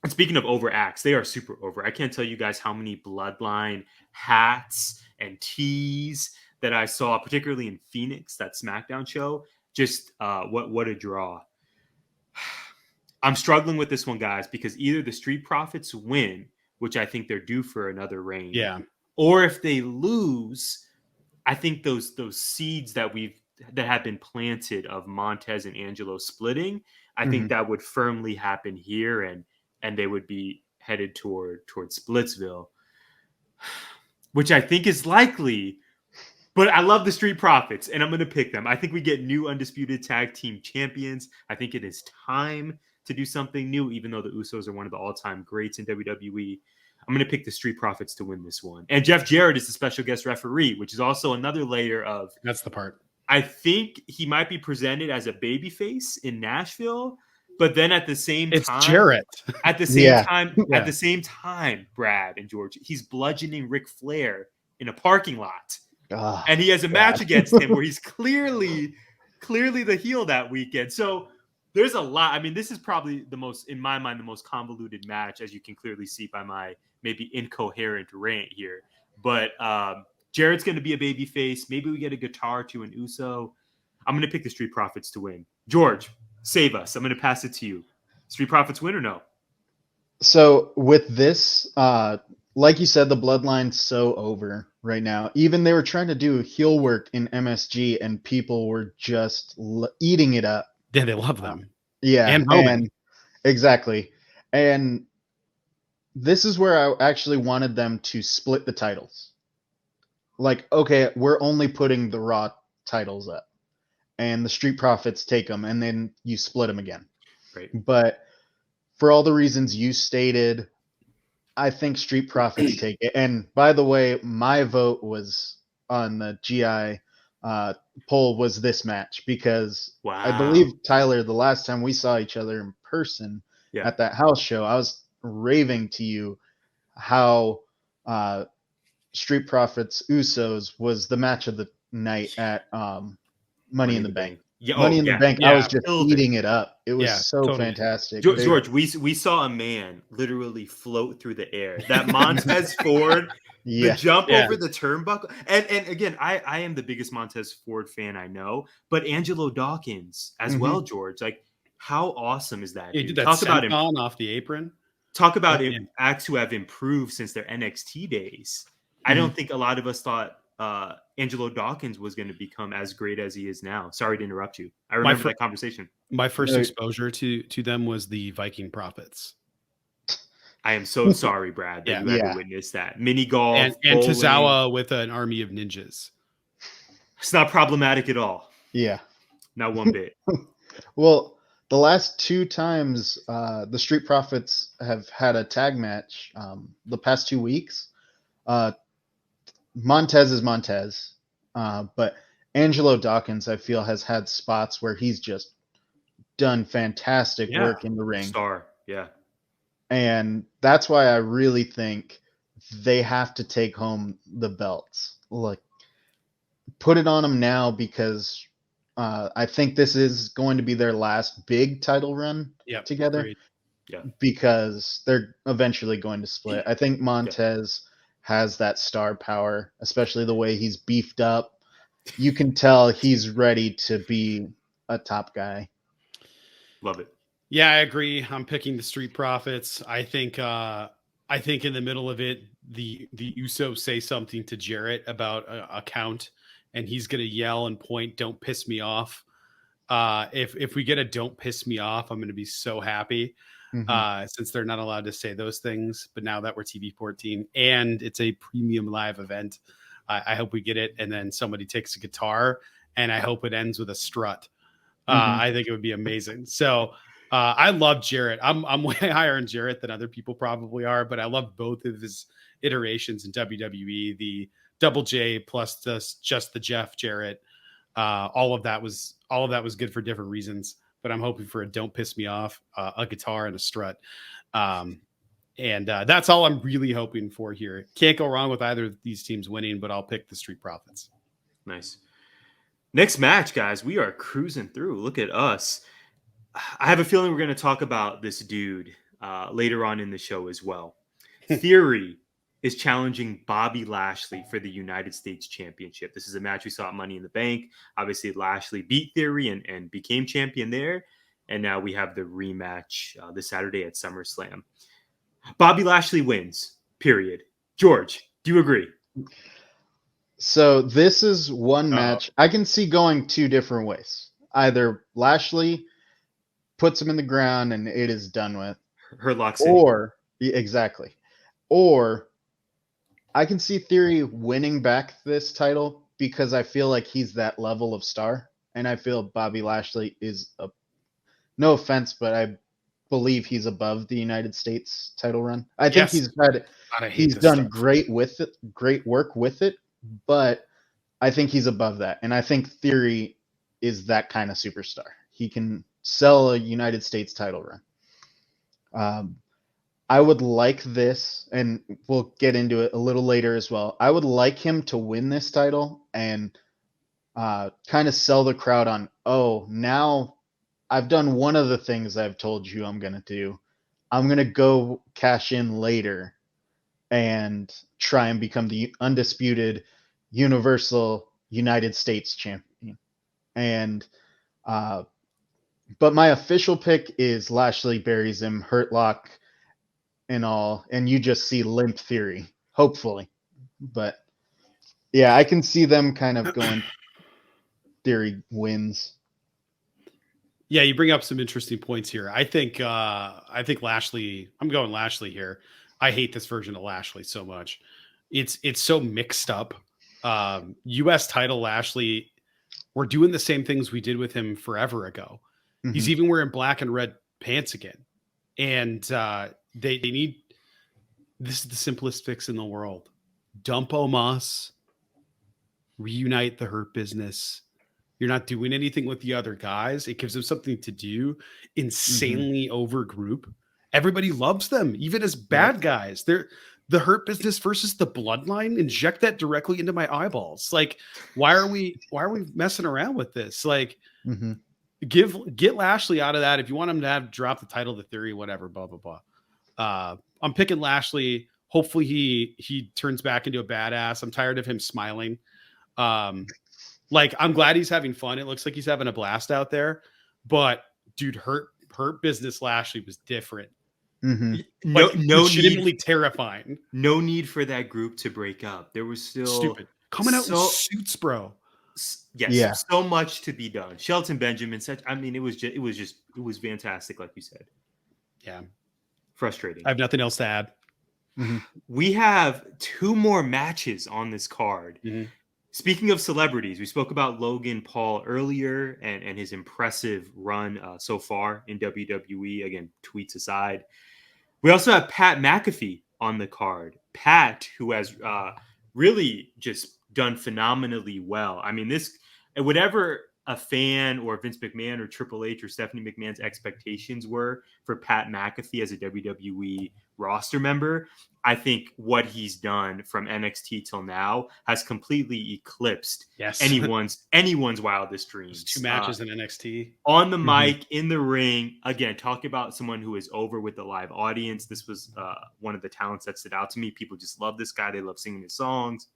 And speaking of overacts, they are super over. I can't tell you guys how many bloodline hats and tees that I saw, particularly in Phoenix, that SmackDown show. Just what a draw. I'm struggling with this one, guys, because either the Street Profits win, which I think they're due for another reign, or if they lose, I think those seeds that have been planted of Montez and Angelo splitting, I think that would firmly happen here, and they would be headed toward Splitsville, which I think is likely. But I love the Street Profits, and I'm going to pick them. I think we get new undisputed tag team champions. I think it is time to do something new, even though the Usos are one of the all-time greats in WWE. I'm going to pick the Street Profits to win this one. And Jeff Jarrett is the special guest referee, which is also another layer of... That's the part. I think he might be presented as a babyface in Nashville, but then at the same time... It's Jarrett. At the same time, Brad and George, he's bludgeoning Ric Flair in a parking lot. And he has a match against him where he's clearly the heel that weekend. So there's a lot. I mean, this is probably in my mind, the most convoluted match, as you can clearly see by my maybe incoherent rant here. But Jarrett's going to be a babyface. Maybe we get a guitar to an Uso. I'm going to pick the Street Profits to win. George, save us. I'm going to pass it to you. Street Profits win or no? So with this, like you said, the bloodline's so over right now. Even they were trying to do heel work in MSG, and people were just eating it up. Yeah, they love them. Yeah, and Roman. Exactly. And this is where I actually wanted them to split the titles. Like, okay, we're only putting the Raw titles up, and the Street Profits take them, and then you split them again. Right. But for all the reasons you stated, I think Street Profits take it. And by the way, my vote was on the GI poll was this match because I believe, Tyler, the last time we saw each other in person at that house show, I was raving to you how Street Profits Usos was the match of the night at Money in the Bank. Yeah, Money in the Bank. I was just Killed it. eating it up. It was fantastic. George, we saw a man literally float through the air. That Montez Ford, the jump over the turnbuckle. And again, I am the biggest Montez Ford fan I know, but Angelo Dawkins as well, George. Like, how awesome is that? He Dude? did that senton off the apron. Talk about acts who have improved since their NXT days. I don't think a lot of us thought Angelo Dawkins was going to become as great as he is now. Sorry to interrupt you. I remember that conversation. My first exposure to them was the Viking Prophets. I am so sorry, Brad, that you had to witness that. Mini golf and Tozawa with an army of ninjas. It's not problematic at all. Yeah. Not one bit. Well, the last 2 times the Street Profits have had a tag match the past 2 weeks, Montez is Montez, but Angelo Dawkins, I feel, has had spots where he's just done fantastic work in the ring. Star, yeah. And that's why I really think they have to take home the belts. Like, put it on them now, because I think this is going to be their last big title run together. Agreed. Yeah. Because they're eventually going to split. I think Montez has that star power, especially the way he's beefed up. You can tell he's ready to be a top guy. Love it. Yeah, I agree. I'm picking the Street Profits. I think in the middle of it, the Usos say something to Jarrett about a count, and he's gonna yell and point, "Don't piss me off." If we get a "Don't piss me off," I'm gonna be so happy. Since they're not allowed to say those things. But now that we're TV 14 and it's a premium live event, I hope we get it. And then somebody takes a guitar, and I hope it ends with a strut. I think it would be amazing. So I love Jarrett. I'm way higher on Jarrett than other people probably are, but I love both of his iterations in WWE. The Double J plus just the Jeff Jarrett. All of that was good for different reasons. But I'm hoping for a "Don't piss me off," a guitar, and a strut. And that's all I'm really hoping for here. Can't go wrong with either of these teams winning, but I'll pick the Street Profits. Nice. Next match, guys. We are cruising through. Look at us. I have a feeling we're going to talk about this dude later on in the show as well. Theory is challenging Bobby Lashley for the United States Championship. This is a match we saw at Money in the Bank. Obviously, Lashley beat Theory and became champion there. And now we have the rematch this Saturday at SummerSlam. Bobby Lashley wins, period. George, do you agree? So this is one match I can see going 2 different ways. Either Lashley puts him in the ground and it is done with. Her lock city. Or I can see Theory winning back this title, because I feel like he's that level of star. And I feel Bobby Lashley is no offense, but I believe he's above the United States title run. I think he's done great work with it, but I think he's above that. And I think Theory is that kind of superstar. He can sell a United States title run. I would like this, and we'll get into it a little later as well. I would like him to win this title and kind of sell the crowd on, now I've done one of the things I've told you I'm going to do. I'm going to go cash in later and try and become the undisputed Universal United States champion. And but my official pick is Lashley buries him, hurt lock and all, and you just see limp Theory, hopefully. But yeah, I can see them kind of going Theory wins. Yeah, you bring up some interesting points here. I think Lashley, I'm going Lashley here. I hate this version of Lashley so much. It's so mixed up. US title Lashley, we're doing the same things we did with him forever ago. He's even wearing black and red pants again. And they need, this is the simplest fix in the world. Dump Omos, reunite the Hurt Business. You're not doing anything with the other guys. It gives them something to do. Insanely over group. Everybody loves them, even as bad guys. They're the Hurt Business versus the Bloodline. Inject that directly into my eyeballs. Like, why are we messing around with this? Like, Mm-hmm. Get Lashley out of that. If you want him to drop the title, the theory, whatever, blah, blah, blah. I'm picking Lashley. Hopefully he turns back into a badass. I'm tired of him smiling. Like, I'm glad he's having fun. It looks like he's having a blast out there, but dude, hurt business Lashley was different. Mm-hmm. Like, legitimately terrifying. No need for that group to break up. There was still stupid coming out in suits, bro. Yes, Yeah. so much to be done. Shelton Benjamin, it was fantastic, like you said. Yeah, frustrating. I have nothing else to add. Mm-hmm. We have 2 more matches on this card. Mm-hmm. Speaking of celebrities, we spoke about Logan Paul earlier and his impressive run so far in WWE. Again, tweets aside. We also have Pat McAfee on the card. Pat, who has really just done phenomenally well. I mean, whatever a fan or Vince McMahon or Triple H or Stephanie McMahon's expectations were for Pat McAfee as a WWE roster member, I think what he's done from NXT till now has completely eclipsed anyone's wildest dreams. 2 matches in NXT. On the mic, in the ring, again, talk about someone who is over with the live audience. This was one of the talents that stood out to me. People just love this guy. They love singing his songs,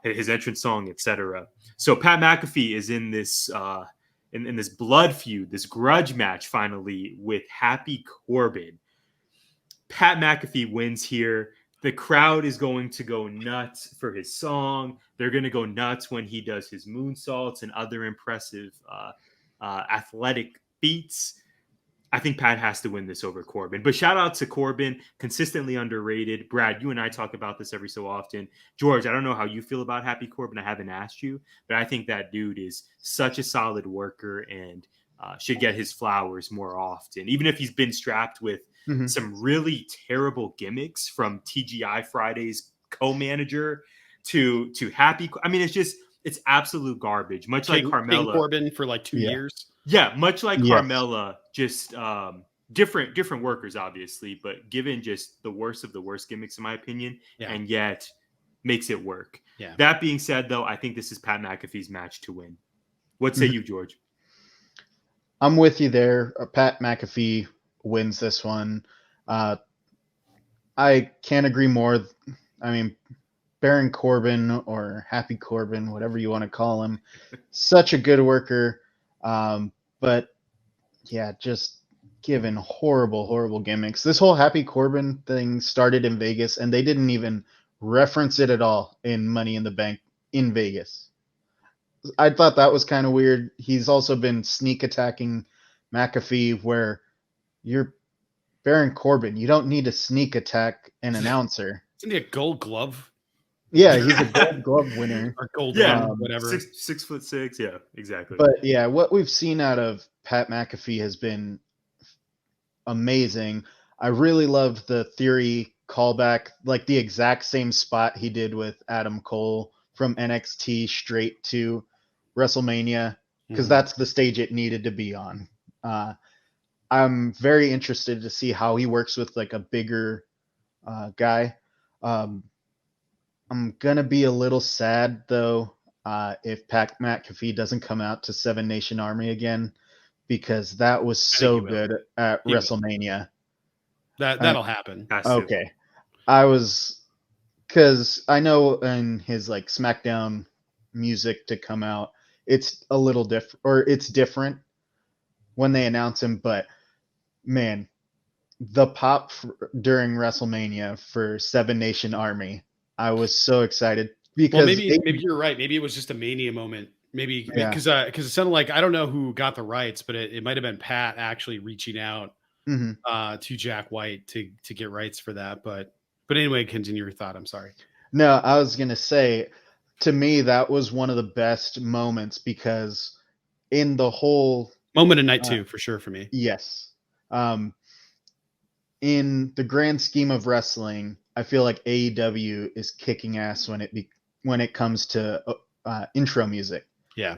his entrance song, etc. So Pat McAfee is in this in this blood feud, this grudge match finally with Happy Corbin. Pat McAfee wins here. The crowd is going to go nuts for his song. They're going to go nuts when he does his moonsaults and other impressive athletic feats. I think Pat has to win this over Corbin. But shout out to Corbin, consistently underrated. Brad, you and I talk about this every so often. George, I don't know how you feel about Happy Corbin. I haven't asked you, but I think that dude is such a solid worker and should get his flowers more often. Even if he's been strapped with some really terrible gimmicks, from TGI Fridays co-manager to Happy. I mean, it's absolute garbage. Much like Carmella. King Corbin for like 2 years. Yeah, much like Carmella, just different workers, obviously, but given just the worst of the worst gimmicks, in my opinion, and yet makes it work. Yeah. That being said, though, I think this is Pat McAfee's match to win. What say you, George? I'm with you there. Pat McAfee wins this one. I can't agree more. I mean, Baron Corbin or Happy Corbin, whatever you want to call him, such a good worker. But yeah, just given horrible gimmicks. This whole Happy Corbin thing started in Vegas, and they didn't even reference it at all in Money in the Bank in Vegas. I thought that was kind of weird. He's also been sneak attacking McAfee, where you're Baron Corbin. You don't need to sneak attack an announcer. Isn't he a Gold Glove? Yeah, he's a Gold Glove winner. Or Gold whatever. 6'6". Yeah, exactly. But yeah, what we've seen out of Pat McAfee has been amazing. I really loved the Theory callback, like the exact same spot he did with Adam Cole from NXT straight to WrestleMania, because that's the stage it needed to be on. I'm very interested to see how he works with like a bigger guy. I'm gonna be a little sad though if Pat McAfee doesn't come out to Seven Nation Army again, because that was so good at WrestleMania. That'll happen. Okay, because I know in his like SmackDown music to come out, it's a little different, or it's different when they announce him, but man, the pop during WrestleMania for Seven Nation Army, I was so excited because maybe you're right. Maybe it was just a Mania moment. Maybe because it sounded like, I don't know who got the rights, but it might have been Pat actually reaching out to Jack White to get rights for that. But anyway, continue your thought. I'm sorry. No, I was gonna say, to me, that was one of the best moments, because in the whole moment of night 2 for sure for me. Yes. In the grand scheme of wrestling, I feel like AEW is kicking ass when it comes to intro music. Yeah.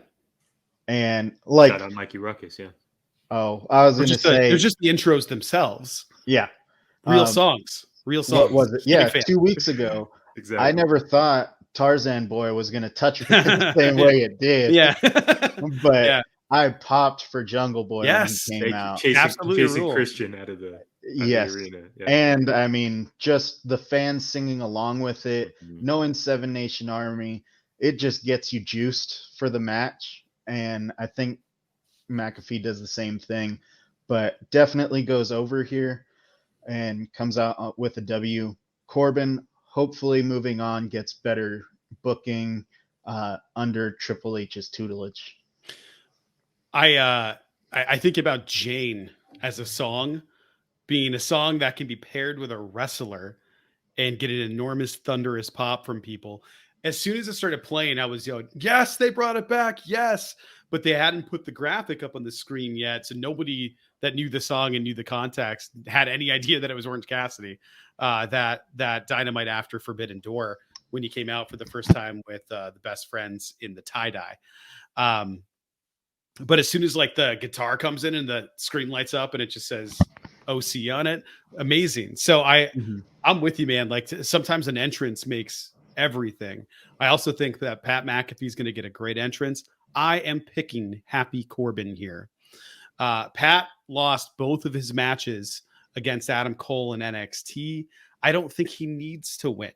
And like, shout out Mikey Ruckus, yeah. Oh, I was going to say, they're just the intros themselves. Yeah. Real songs. What was it? Yeah, 2 weeks ago. Exactly. I never thought Tarzan Boy was going to touch it the same way it did. Yeah. But I popped for Jungle Boy when he Yes. came out. Absolutely a chasing rule. Christian out of the Yes. arena. Yeah. And I mean, just the fans singing along with it, Mhm. knowing Seven Nation Army, it just gets you juiced for the match. And I think McAfee does the same thing, but definitely goes over here and comes out with a W. Corbin, hopefully moving on, gets better booking under Triple H's tutelage. I think about Jane as a song being a song that can be paired with a wrestler and get an enormous thunderous pop from people. As soon as it started playing, I was yelling, yes, they brought it back. Yes. But they hadn't put the graphic up on the screen yet. So nobody that knew the song and knew the context had any idea that it was Orange Cassidy, that Dynamite after Forbidden Door, when he came out for the first time with the best friends in the tie-dye. But as soon as like the guitar comes in and the screen lights up and it just says OC on it, amazing. So I'm with you, man. Like sometimes an entrance makes everything. I also think that Pat McAfee is going to get a great entrance. I am picking Happy Corbin here. Pat lost both of his matches against Adam Cole in NXT. I don't think he needs to win.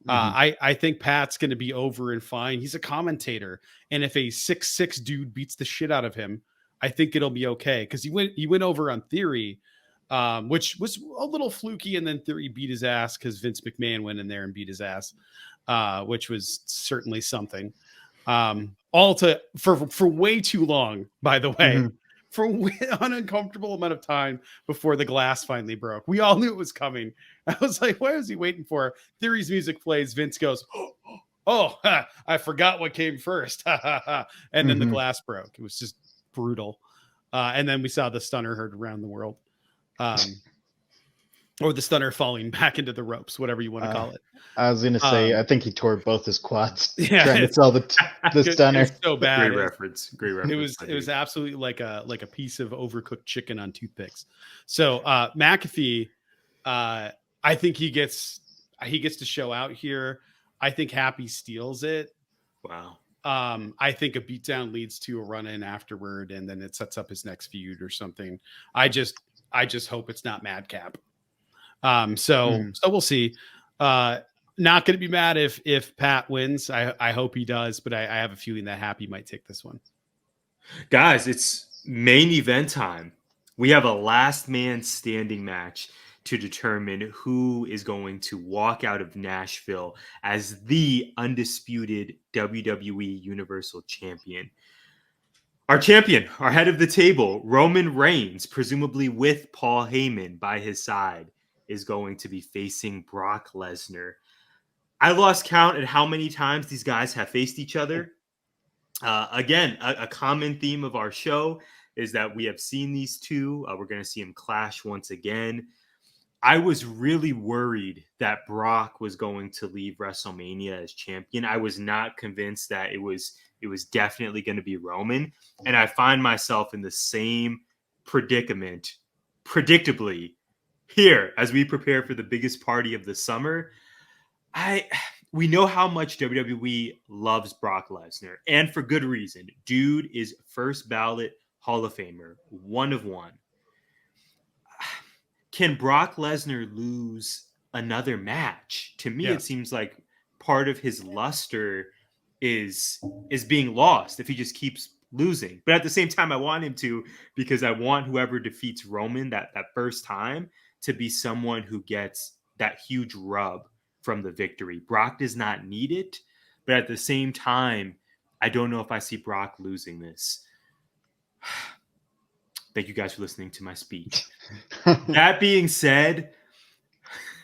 I think Pat's going to be over and fine. He's a commentator, and if a 6'6" dude beats the shit out of him, I think it'll be okay because he went over on Theory, which was a little fluky, and then Theory beat his ass because Vince McMahon went in there and beat his ass, which was certainly something. For way too long, by the way. For an uncomfortable amount of time before the glass finally broke. We all knew it was coming. I was like, what is he waiting for? Theory's music plays. Vince goes, oh, I forgot what came first. And then the glass broke. It was just brutal. And then we saw the stunner heard around the world. Or the stunner falling back into the ropes, whatever you want to call it. I was going to say, I think he tore both his quads trying to sell the stunner. It's so bad. Great reference. It was absolutely like a piece of overcooked chicken on toothpicks. So McAfee, I think he gets to show out here. I think Happy steals it. Wow. I think a beatdown leads to a run in afterward, and then it sets up his next feud or something. I just hope it's not Madcap. So we'll see. Not going to be mad if Pat wins. I hope he does, but I have a feeling that Happy might take this one. Guys, it's main event time. We have a last man standing match to determine who is going to walk out of Nashville as the undisputed WWE Universal Champion. Our champion, our head of the table, Roman Reigns, presumably with Paul Heyman by his side, is going to be facing Brock Lesnar. I lost count at how many times these guys have faced each other. Again, a common theme of our show is that we have seen these two. We're going to see them clash once again. I was really worried that Brock was going to leave WrestleMania as champion. I was not convinced that it was definitely going to be Roman. And I find myself in the same predicament, predictably, here as we prepare for the biggest party of the summer. We know how much WWE loves Brock Lesnar, and for good reason. Dude is first ballot Hall of Famer, one of one. Can Brock Lesnar lose another match? To me, It seems like part of his luster is being lost if he just keeps losing. But at the same time, I want him to, because I want whoever defeats Roman that first time to be someone who gets that huge rub from the victory. Brock does not need it, but at the same time, I don't know if I see Brock losing this. Thank you guys for listening to my speech. That being said,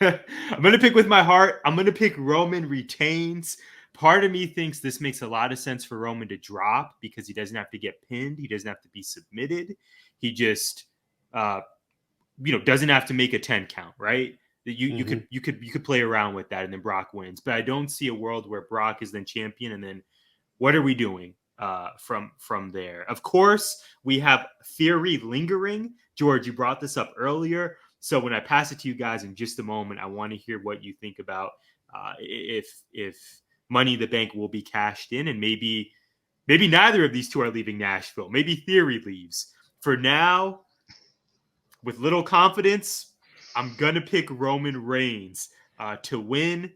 I'm going to pick with my heart. I'm going to pick Roman retains. Part of me thinks this makes a lot of sense for Roman to drop because he doesn't have to get pinned. He doesn't have to be submitted. He just, doesn't have to make a 10 count, right? You could play around with that and then Brock wins. But I don't see a world where Brock is then champion and then what are we doing from there? Of course, we have Theory lingering. George, you brought this up earlier. So when I pass it to you guys in just a moment, I want to hear what you think about if Money in the Bank will be cashed in and maybe Maybe neither of these two are leaving Nashville. Maybe Theory leaves. For now, with little confidence, I'm going to pick Roman Reigns to win.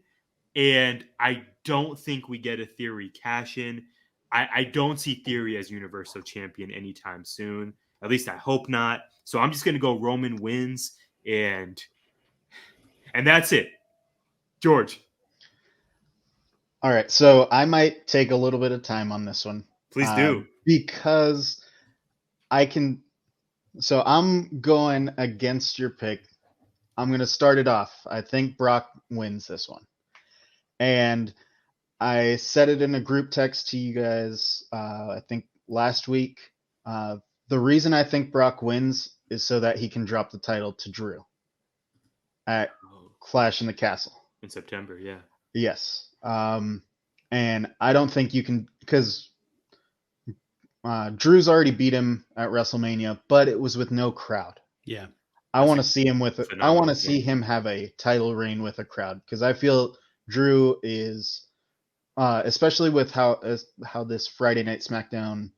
And I don't think we get a Theory cash-in. I don't see Theory as Universal Champion anytime soon. At least I hope not. So I'm just going to go Roman wins, and that's it. George. All right, so I might take a little bit of time on this one. Please do. Because I can. So I'm going against your pick. I'm going to start it off. I think Brock wins this one. And I said it in a group text to you guys, I think last week. The reason I think Brock wins is so that he can drop the title to Drew at Clash in the Castle. In September, yeah. Yes. And I don't think you can, because Drew's already beat him at WrestleMania, but it was with no crowd. Yeah. I want to see him I want to see him have a title reign with a crowd, because I feel Drew is, especially with how this Friday Night SmackDown,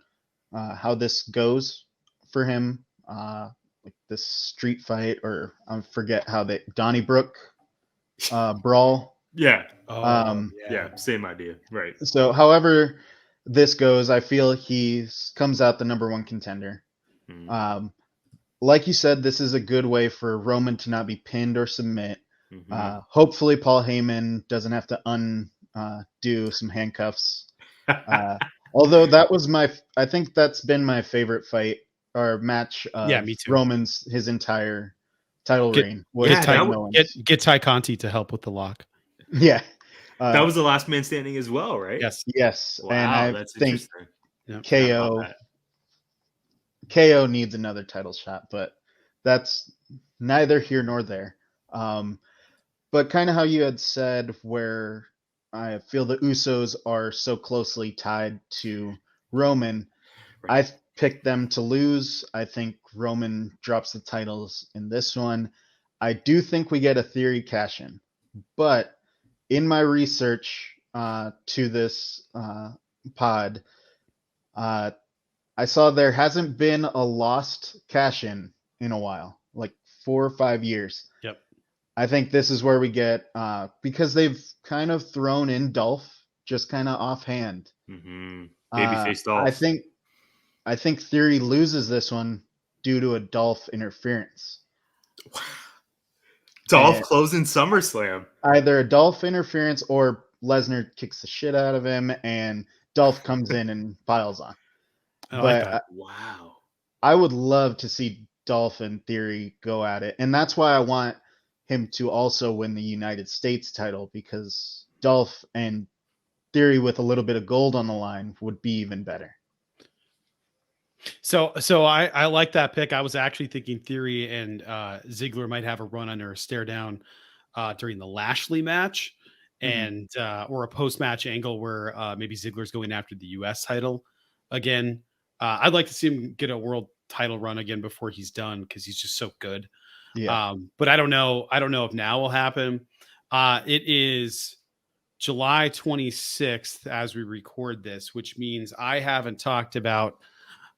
how this goes for him, like this street fight, or I forget how they Donnybrook brawl. Yeah. Yeah. Same idea. Right. So, however this goes, I feel he comes out the number one contender. Like you said, this is a good way for Roman to not be pinned or submit. Hopefully, Paul Heyman doesn't have to undo some handcuffs. Although that was I think that's been my favorite fight or match. Yeah, me too. Roman's his entire title reign. Get Ty Conti to help with the lock. Yeah. That was the last man standing as well, right? Yes. Wow, and I that's think interesting. KO needs another title shot, but that's neither here nor there. But kind of how you had said, where I feel the Usos are so closely tied to Roman, Right. I picked them to lose. I think Roman drops the titles in this one. I do think we get a Theory cash-in, but in my research to this pod, I saw there hasn't been a lost cash-in a while, like 4 or 5 years. Yep. I think this is where we get, because they've kind of thrown in Dolph just kind of offhand. Babyface Dolph. I think Theory loses this one due to a Dolph interference. Dolph closing SummerSlam. Either a Dolph interference or Lesnar kicks the shit out of him and Dolph comes in and piles on. Wow. I would love to see Dolph and Theory go at it. And that's why I want him to also win the United States title, because Dolph and Theory with a little bit of gold on the line would be even better. So I like that pick. I was actually thinking Theory and Ziggler might have a run under a stare down during the Lashley match, and or a post match angle where maybe Ziggler's going after the US title again. I'd like to see him get a world title run again before he's done, because he's just so good. Yeah. But I don't know if now will happen. It is July 26th as we record this, which means I haven't talked about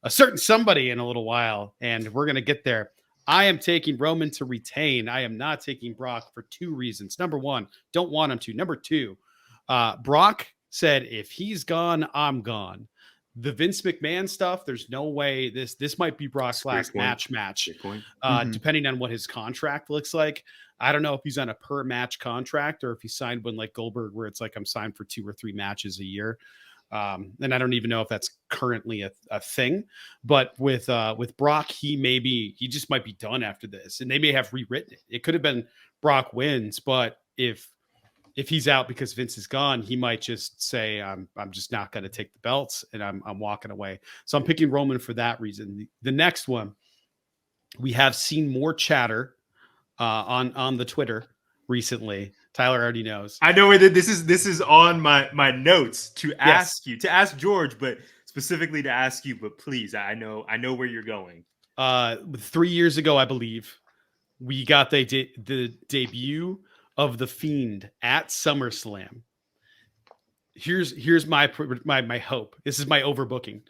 a certain somebody in a little while, and we're going to get there. I am taking Roman to retain. I am not taking Brock for 2 reasons. Number 1, don't want him to. Number 2, Brock said, if he's gone, I'm gone. The Vince McMahon stuff, there's no way this might be Brock's last match, depending on what his contract looks like. I don't know if he's on a per match contract or if he signed one like Goldberg, where it's like I'm signed for 2 or 3 matches a year. And I don't even know if that's currently a thing, but with Brock, he just might be done after this, and they may have rewritten it. It could have been Brock wins, but if he's out because Vince is gone, he might just say, I'm just not going to take the belts and I'm walking away. So I'm picking Roman for that reason. The next one, we have seen more chatter on the Twitter recently. Tyler already knows. I know where this is on my notes to ask you, to ask George, but specifically to ask you, but please, I know where you're going. 3 years ago, I believe, we got the debut of The Fiend at SummerSlam. here's my hope. This is my overbooking.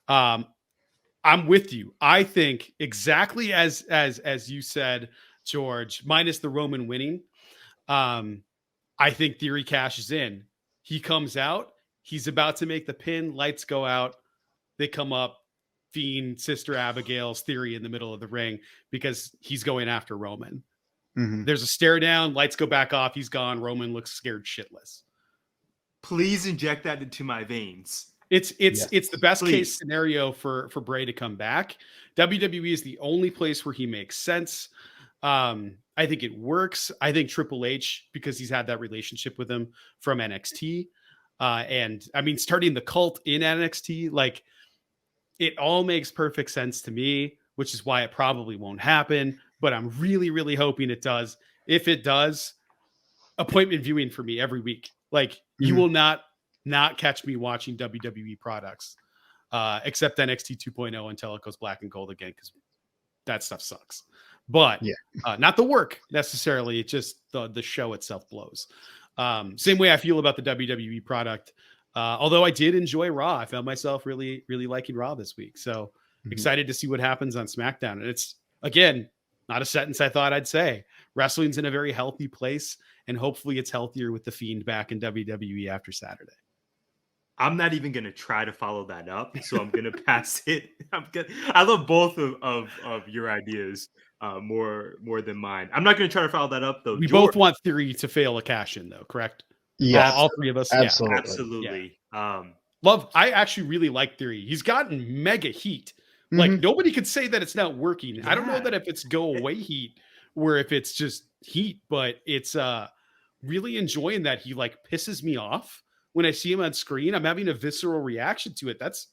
I'm with you. I think exactly as you said, George, minus the Roman winning. I think Theory cashes in. He comes out. He's about to make the pin. Lights go out. They come up. Fiend, Sister Abigail's Theory in the middle of the ring because he's going after Roman. Mhm. There's a stare down. Lights go back off. He's gone. Roman looks scared shitless. Please inject that into my veins. It's the best Please. case scenario for Bray to come back. WWE is the only place where he makes sense. I think it works. I think Triple H, because he's had that relationship with him from NXT. And I mean, starting the cult in NXT, like it all makes perfect sense to me, which is why it probably won't happen. But I'm really, really hoping it does. If it does, appointment viewing for me every week. Like you will not catch me watching WWE products, except NXT 2.0 until it goes black and gold again, because that stuff sucks. But not the work necessarily. It's just the show itself blows. Same way I feel about the WWE product. Although I did enjoy Raw. I found myself really, really liking Raw this week. So excited to see what happens on SmackDown. And it's, again, not a sentence I thought I'd say. Wrestling's in a very healthy place, and hopefully it's healthier with the Fiend back in WWE after Saturday. I'm not even going to try to follow that up, so I'm going to pass it. I love both of your ideas more than mine. I'm not going to try to follow that up, though. We George, both want Theory to fail a cash-in, though, correct? Yes, all three of us. absolutely. Yeah. absolutely. Yeah. I actually really like Theory. He's gotten mega heat. Like nobody could say that it's not working. Yeah. I don't know that if it's go away heat or if it's just heat, but it's really enjoying that he like pisses me off when I see him on screen. I'm having a visceral reaction to it. That's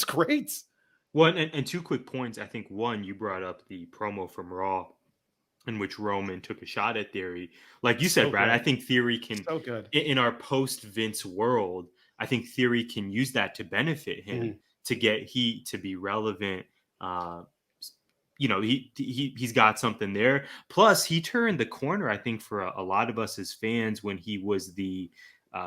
great. One and two quick points. I think one, you brought up the promo from Raw in which Roman took a shot at Theory. Like you said, Brad, good. I think Theory can, So good. in our post-Vince world, I think Theory can use that to benefit him, to get heat, to be relevant. He's got something there. Plus, he turned the corner, I think, for a lot of us as fans when he was the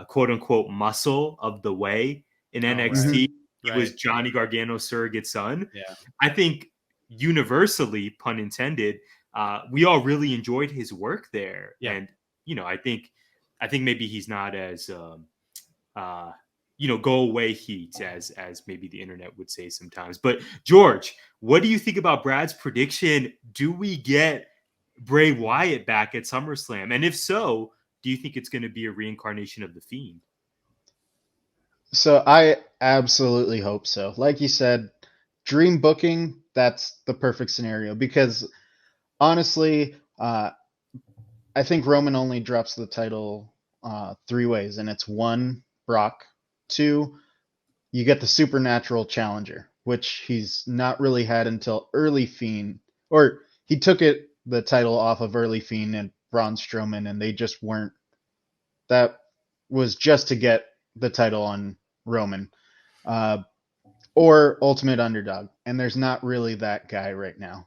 quote-unquote muscle of the way in NXT. He was Johnny Gargano's surrogate son. Yeah. I think universally, pun intended, we all really enjoyed his work there. Yeah. And, I think maybe he's not as, go away heat as maybe the internet would say sometimes. But George, what do you think about Brad's prediction? Do we get Bray Wyatt back at SummerSlam? And if so, do you think it's going to be a reincarnation of The Fiend? So I absolutely hope so. Like you said, dream booking, that's the perfect scenario because honestly, I think Roman only drops the title 3 ways, and it's 1, Brock, 2, you get the supernatural challenger, which he's not really had until early Fiend, or he took the title off of early Fiend and Braun Strowman, and they just weren't. That was just to get the title on Roman, or Ultimate Underdog, and there's not really that guy right now.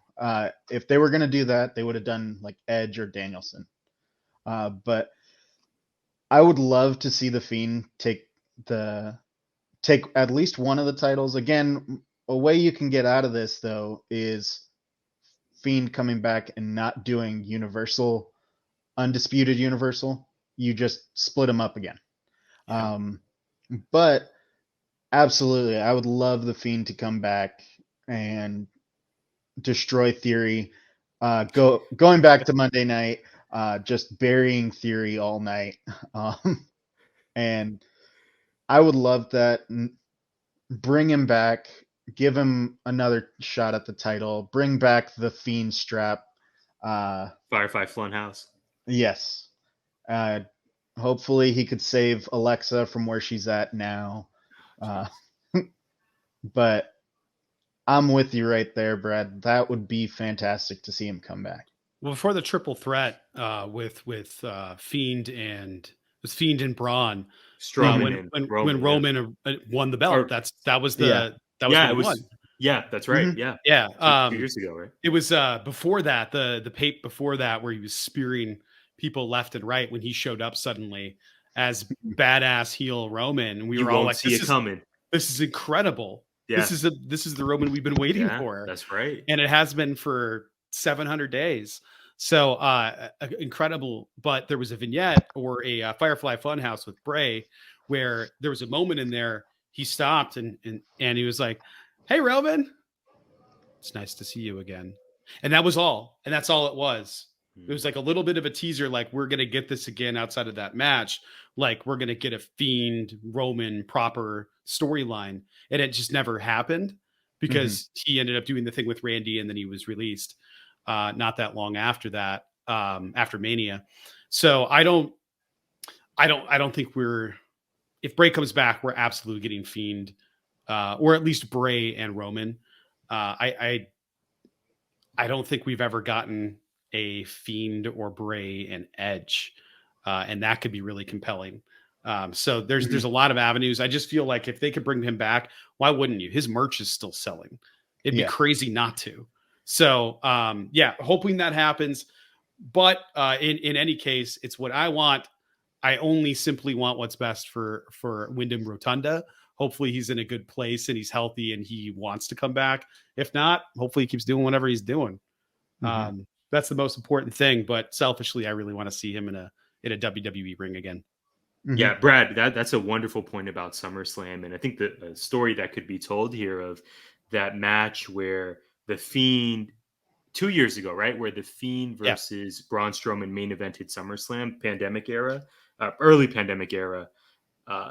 If they were going to do that, they would have done like Edge or Danielson. But I would love to see the Fiend take at least one of the titles. Again, a way you can get out of this though is Fiend coming back and not doing Universal, Undisputed Universal. You just split them up again. Yeah. But absolutely, I would love the Fiend to come back and destroy Theory. Going back to Monday night, just burying Theory all night. And I would love that. Bring him back. Give him another shot at the title. Bring back the Fiend strap. Firefly Funhouse. Yes. Hopefully he could save Alexa from where she's at now. But I'm with you right there, Brad. That would be fantastic to see him come back. Well, before the triple threat with Fiend and Braun, Strowman when Roman won the belt, that was when he won. Yeah, that's right. Mm-hmm. Yeah. 2 years ago, right? It was before that, the pape before that, where he was spearing people left and right when he showed up suddenly as badass heel Roman. We You were all won't like, see it coming. this is incredible. Yeah. This is the Roman we've been waiting for. That's right. And it has been for 700 days. So incredible. But there was a vignette or a Firefly Funhouse with Bray where there was a moment in there. He stopped and he was like, "Hey, Roman, it's nice to see you again." And that was all. And that's all it was. It was like a little bit of a teaser, like we're going to get this again outside of that match. Like we're going to get a Fiend Roman proper storyline. And it just never happened because he ended up doing the thing with Randy and then he was released not that long after that, after Mania. So I don't think if Bray comes back, we're absolutely getting Fiend or at least Bray and Roman. I don't think we've ever gotten a Fiend or Bray and Edge, and that could be really compelling. So there's a lot of avenues. I just feel like if they could bring him back, why wouldn't you? His merch is still selling. It'd be crazy not to. So hoping that happens. But in any case, it's what I want. I only simply want what's best for Wyndham Rotunda. Hopefully he's in a good place and he's healthy and he wants to come back. If not, hopefully he keeps doing whatever he's doing. That's the most important thing. But selfishly, I really want to see him in a WWE ring again. Yeah, Brad, that's a wonderful point about SummerSlam. And I think the story that could be told here of that match where the Fiend 2 years ago, right? Where the Fiend versus Braun Strowman main evented SummerSlam, early pandemic era.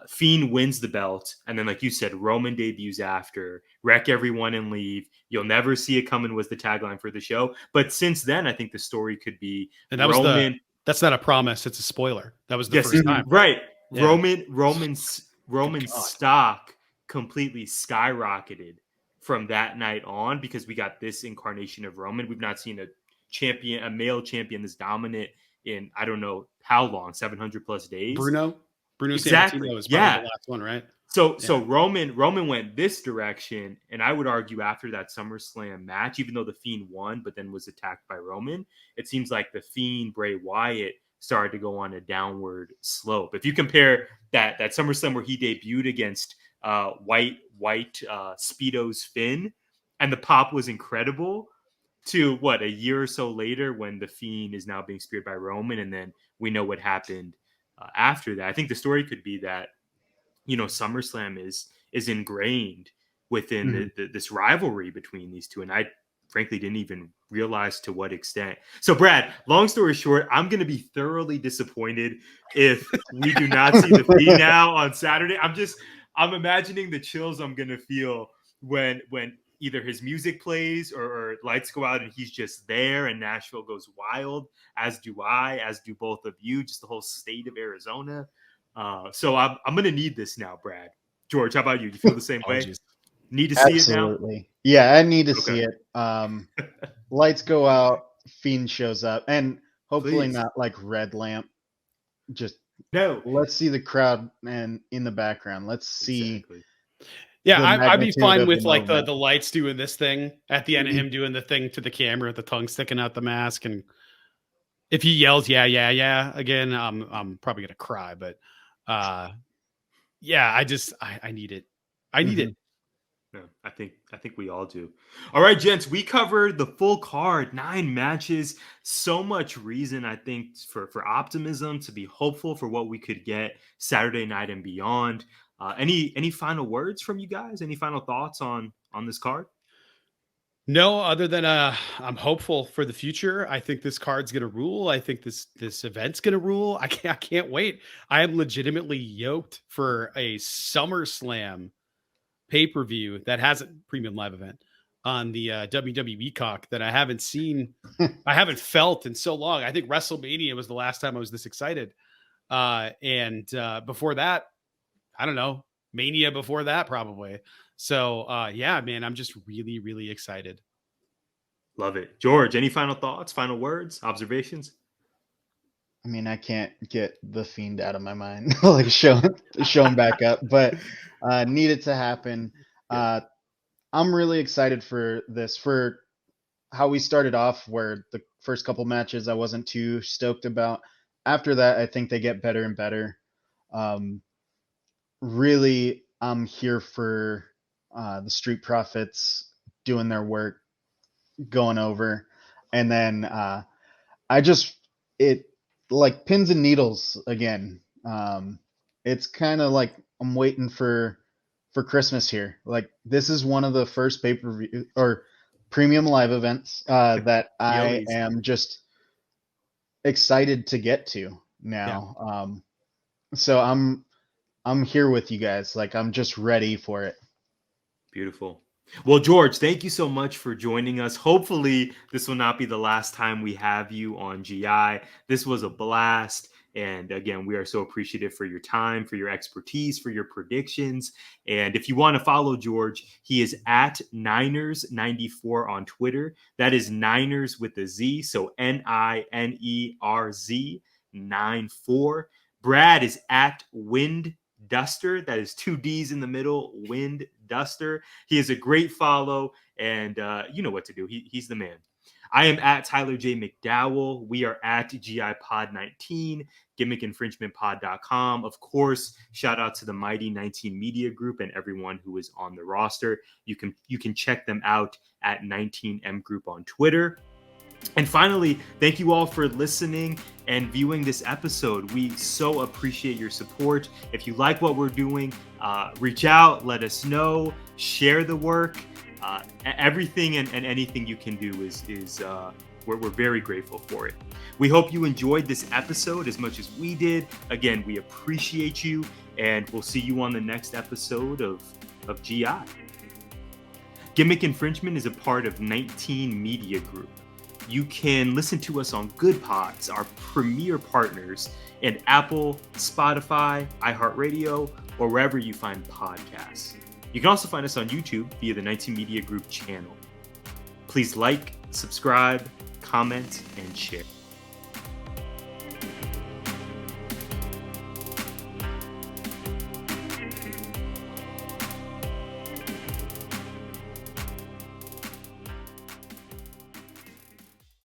Fiend wins the belt, and then, like you said, Roman debuts after, wreck everyone and leave. You'll never see it coming was the tagline for the show. But since then, I think the story could be Roman. That's not a promise; it's a spoiler. That was the first time, right? Yeah. Roman's stock completely skyrocketed from that night on because we got this incarnation of Roman. We've not seen a male champion this dominant in I don't know how long, 700 plus days. Bruno exactly. Sammartino was probably the last one, right? So Roman went this direction, and I would argue after that SummerSlam match, even though the Fiend won, but then was attacked by Roman, it seems like the Fiend Bray Wyatt started to go on a downward slope. If you compare that SummerSlam where he debuted against white Speedo's Finn, and the pop was incredible, to a year or so later when the Fiend is now being speared by Roman, and then we know what happened after that. I think the story could be that SummerSlam is ingrained within this rivalry between these two, and I frankly didn't even realize to what extent. So, Brad, long story short, I'm going to be thoroughly disappointed if we do not see the Fiend now on Saturday. I'm imagining the chills I'm going to feel when either his music plays or lights go out and he's just there and Nashville goes wild, as do both of you, just the whole state of Arizona. So I'm going to need this now, Brad. George, how about you? Do you feel the same way? Need to see it now? Absolutely. Yeah, I need to see it. Lights go out, Fiend shows up, and hopefully not like Red Lamp. Just let's see the crowd and in the background. Let's see. Exactly. Yeah, I'd be fine with like the lights doing this thing at the end of him doing the thing to the camera with the tongue sticking out the mask, and if he yells yeah again, I'm probably gonna cry. But I need it. I need it. No, I think we all do. All right, gents, we covered the full card, 9 matches. So much reason, I think, for optimism, to be hopeful for what we could get Saturday night and beyond. Any final words from you guys? Any final thoughts on this card? No, other than I'm hopeful for the future. I think this card's gonna rule. I think this event's gonna rule. I can't wait. I am legitimately yoked for a SummerSlam pay-per-view that has a premium live event on the WWE cock that I haven't seen, I haven't felt in so long. I think WrestleMania was the last time I was this excited. And before that, I don't know, Mania before that probably. So yeah, man, I'm just really, really excited. Love it. George, any final thoughts, final words, observations? I mean, I can't get the Fiend out of my mind, like show him back up, but need it to happen. I'm really excited for this, for how we started off, where the first couple matches I wasn't too stoked about. After that, I think they get better and better. Really, I'm here for the Street Profits doing their work, going over, and then it like pins and needles again. It's kind of like I'm waiting for Christmas here. Like this is one of the first pay-per-view or premium live events that I PLEs. am just excited to get to now. So I'm here with you guys. Like I'm just ready for it. Beautiful. Well, George, thank you so much for joining us. Hopefully, this will not be the last time we have you on GI. This was a blast. And again, we are so appreciative for your time, for your expertise, for your predictions. And if you want to follow George, he is at Niners94 on Twitter. That is Niners with a Z. So NINERZ 94. Brad is at Wind Duster. That is 2 D's in the middle. Wind Duster. He is a great follow, and you know what to do. He's the man. I am at Tyler J. McDowell. We are at GI Pod 19, gimmickinfringementpod.com. Of course, shout out to the Mighty 19 Media Group and everyone who is on the roster. You can check them out at 19M Group on Twitter. And finally, thank you all for listening and viewing this episode. We so appreciate your support. If you like what we're doing, reach out, let us know, share the work. Everything and anything you can do is we're very grateful for it. We hope you enjoyed this episode as much as we did. Again, we appreciate you, and we'll see you on the next episode of GI. Gimmick Infringement is a part of 19 Media Group. You can listen to us on Good Pods, our premier partners, and Apple, Spotify, iHeartRadio, or wherever you find podcasts. You can also find us on YouTube via the 19 Media Group channel. Please like, subscribe, comment, and share.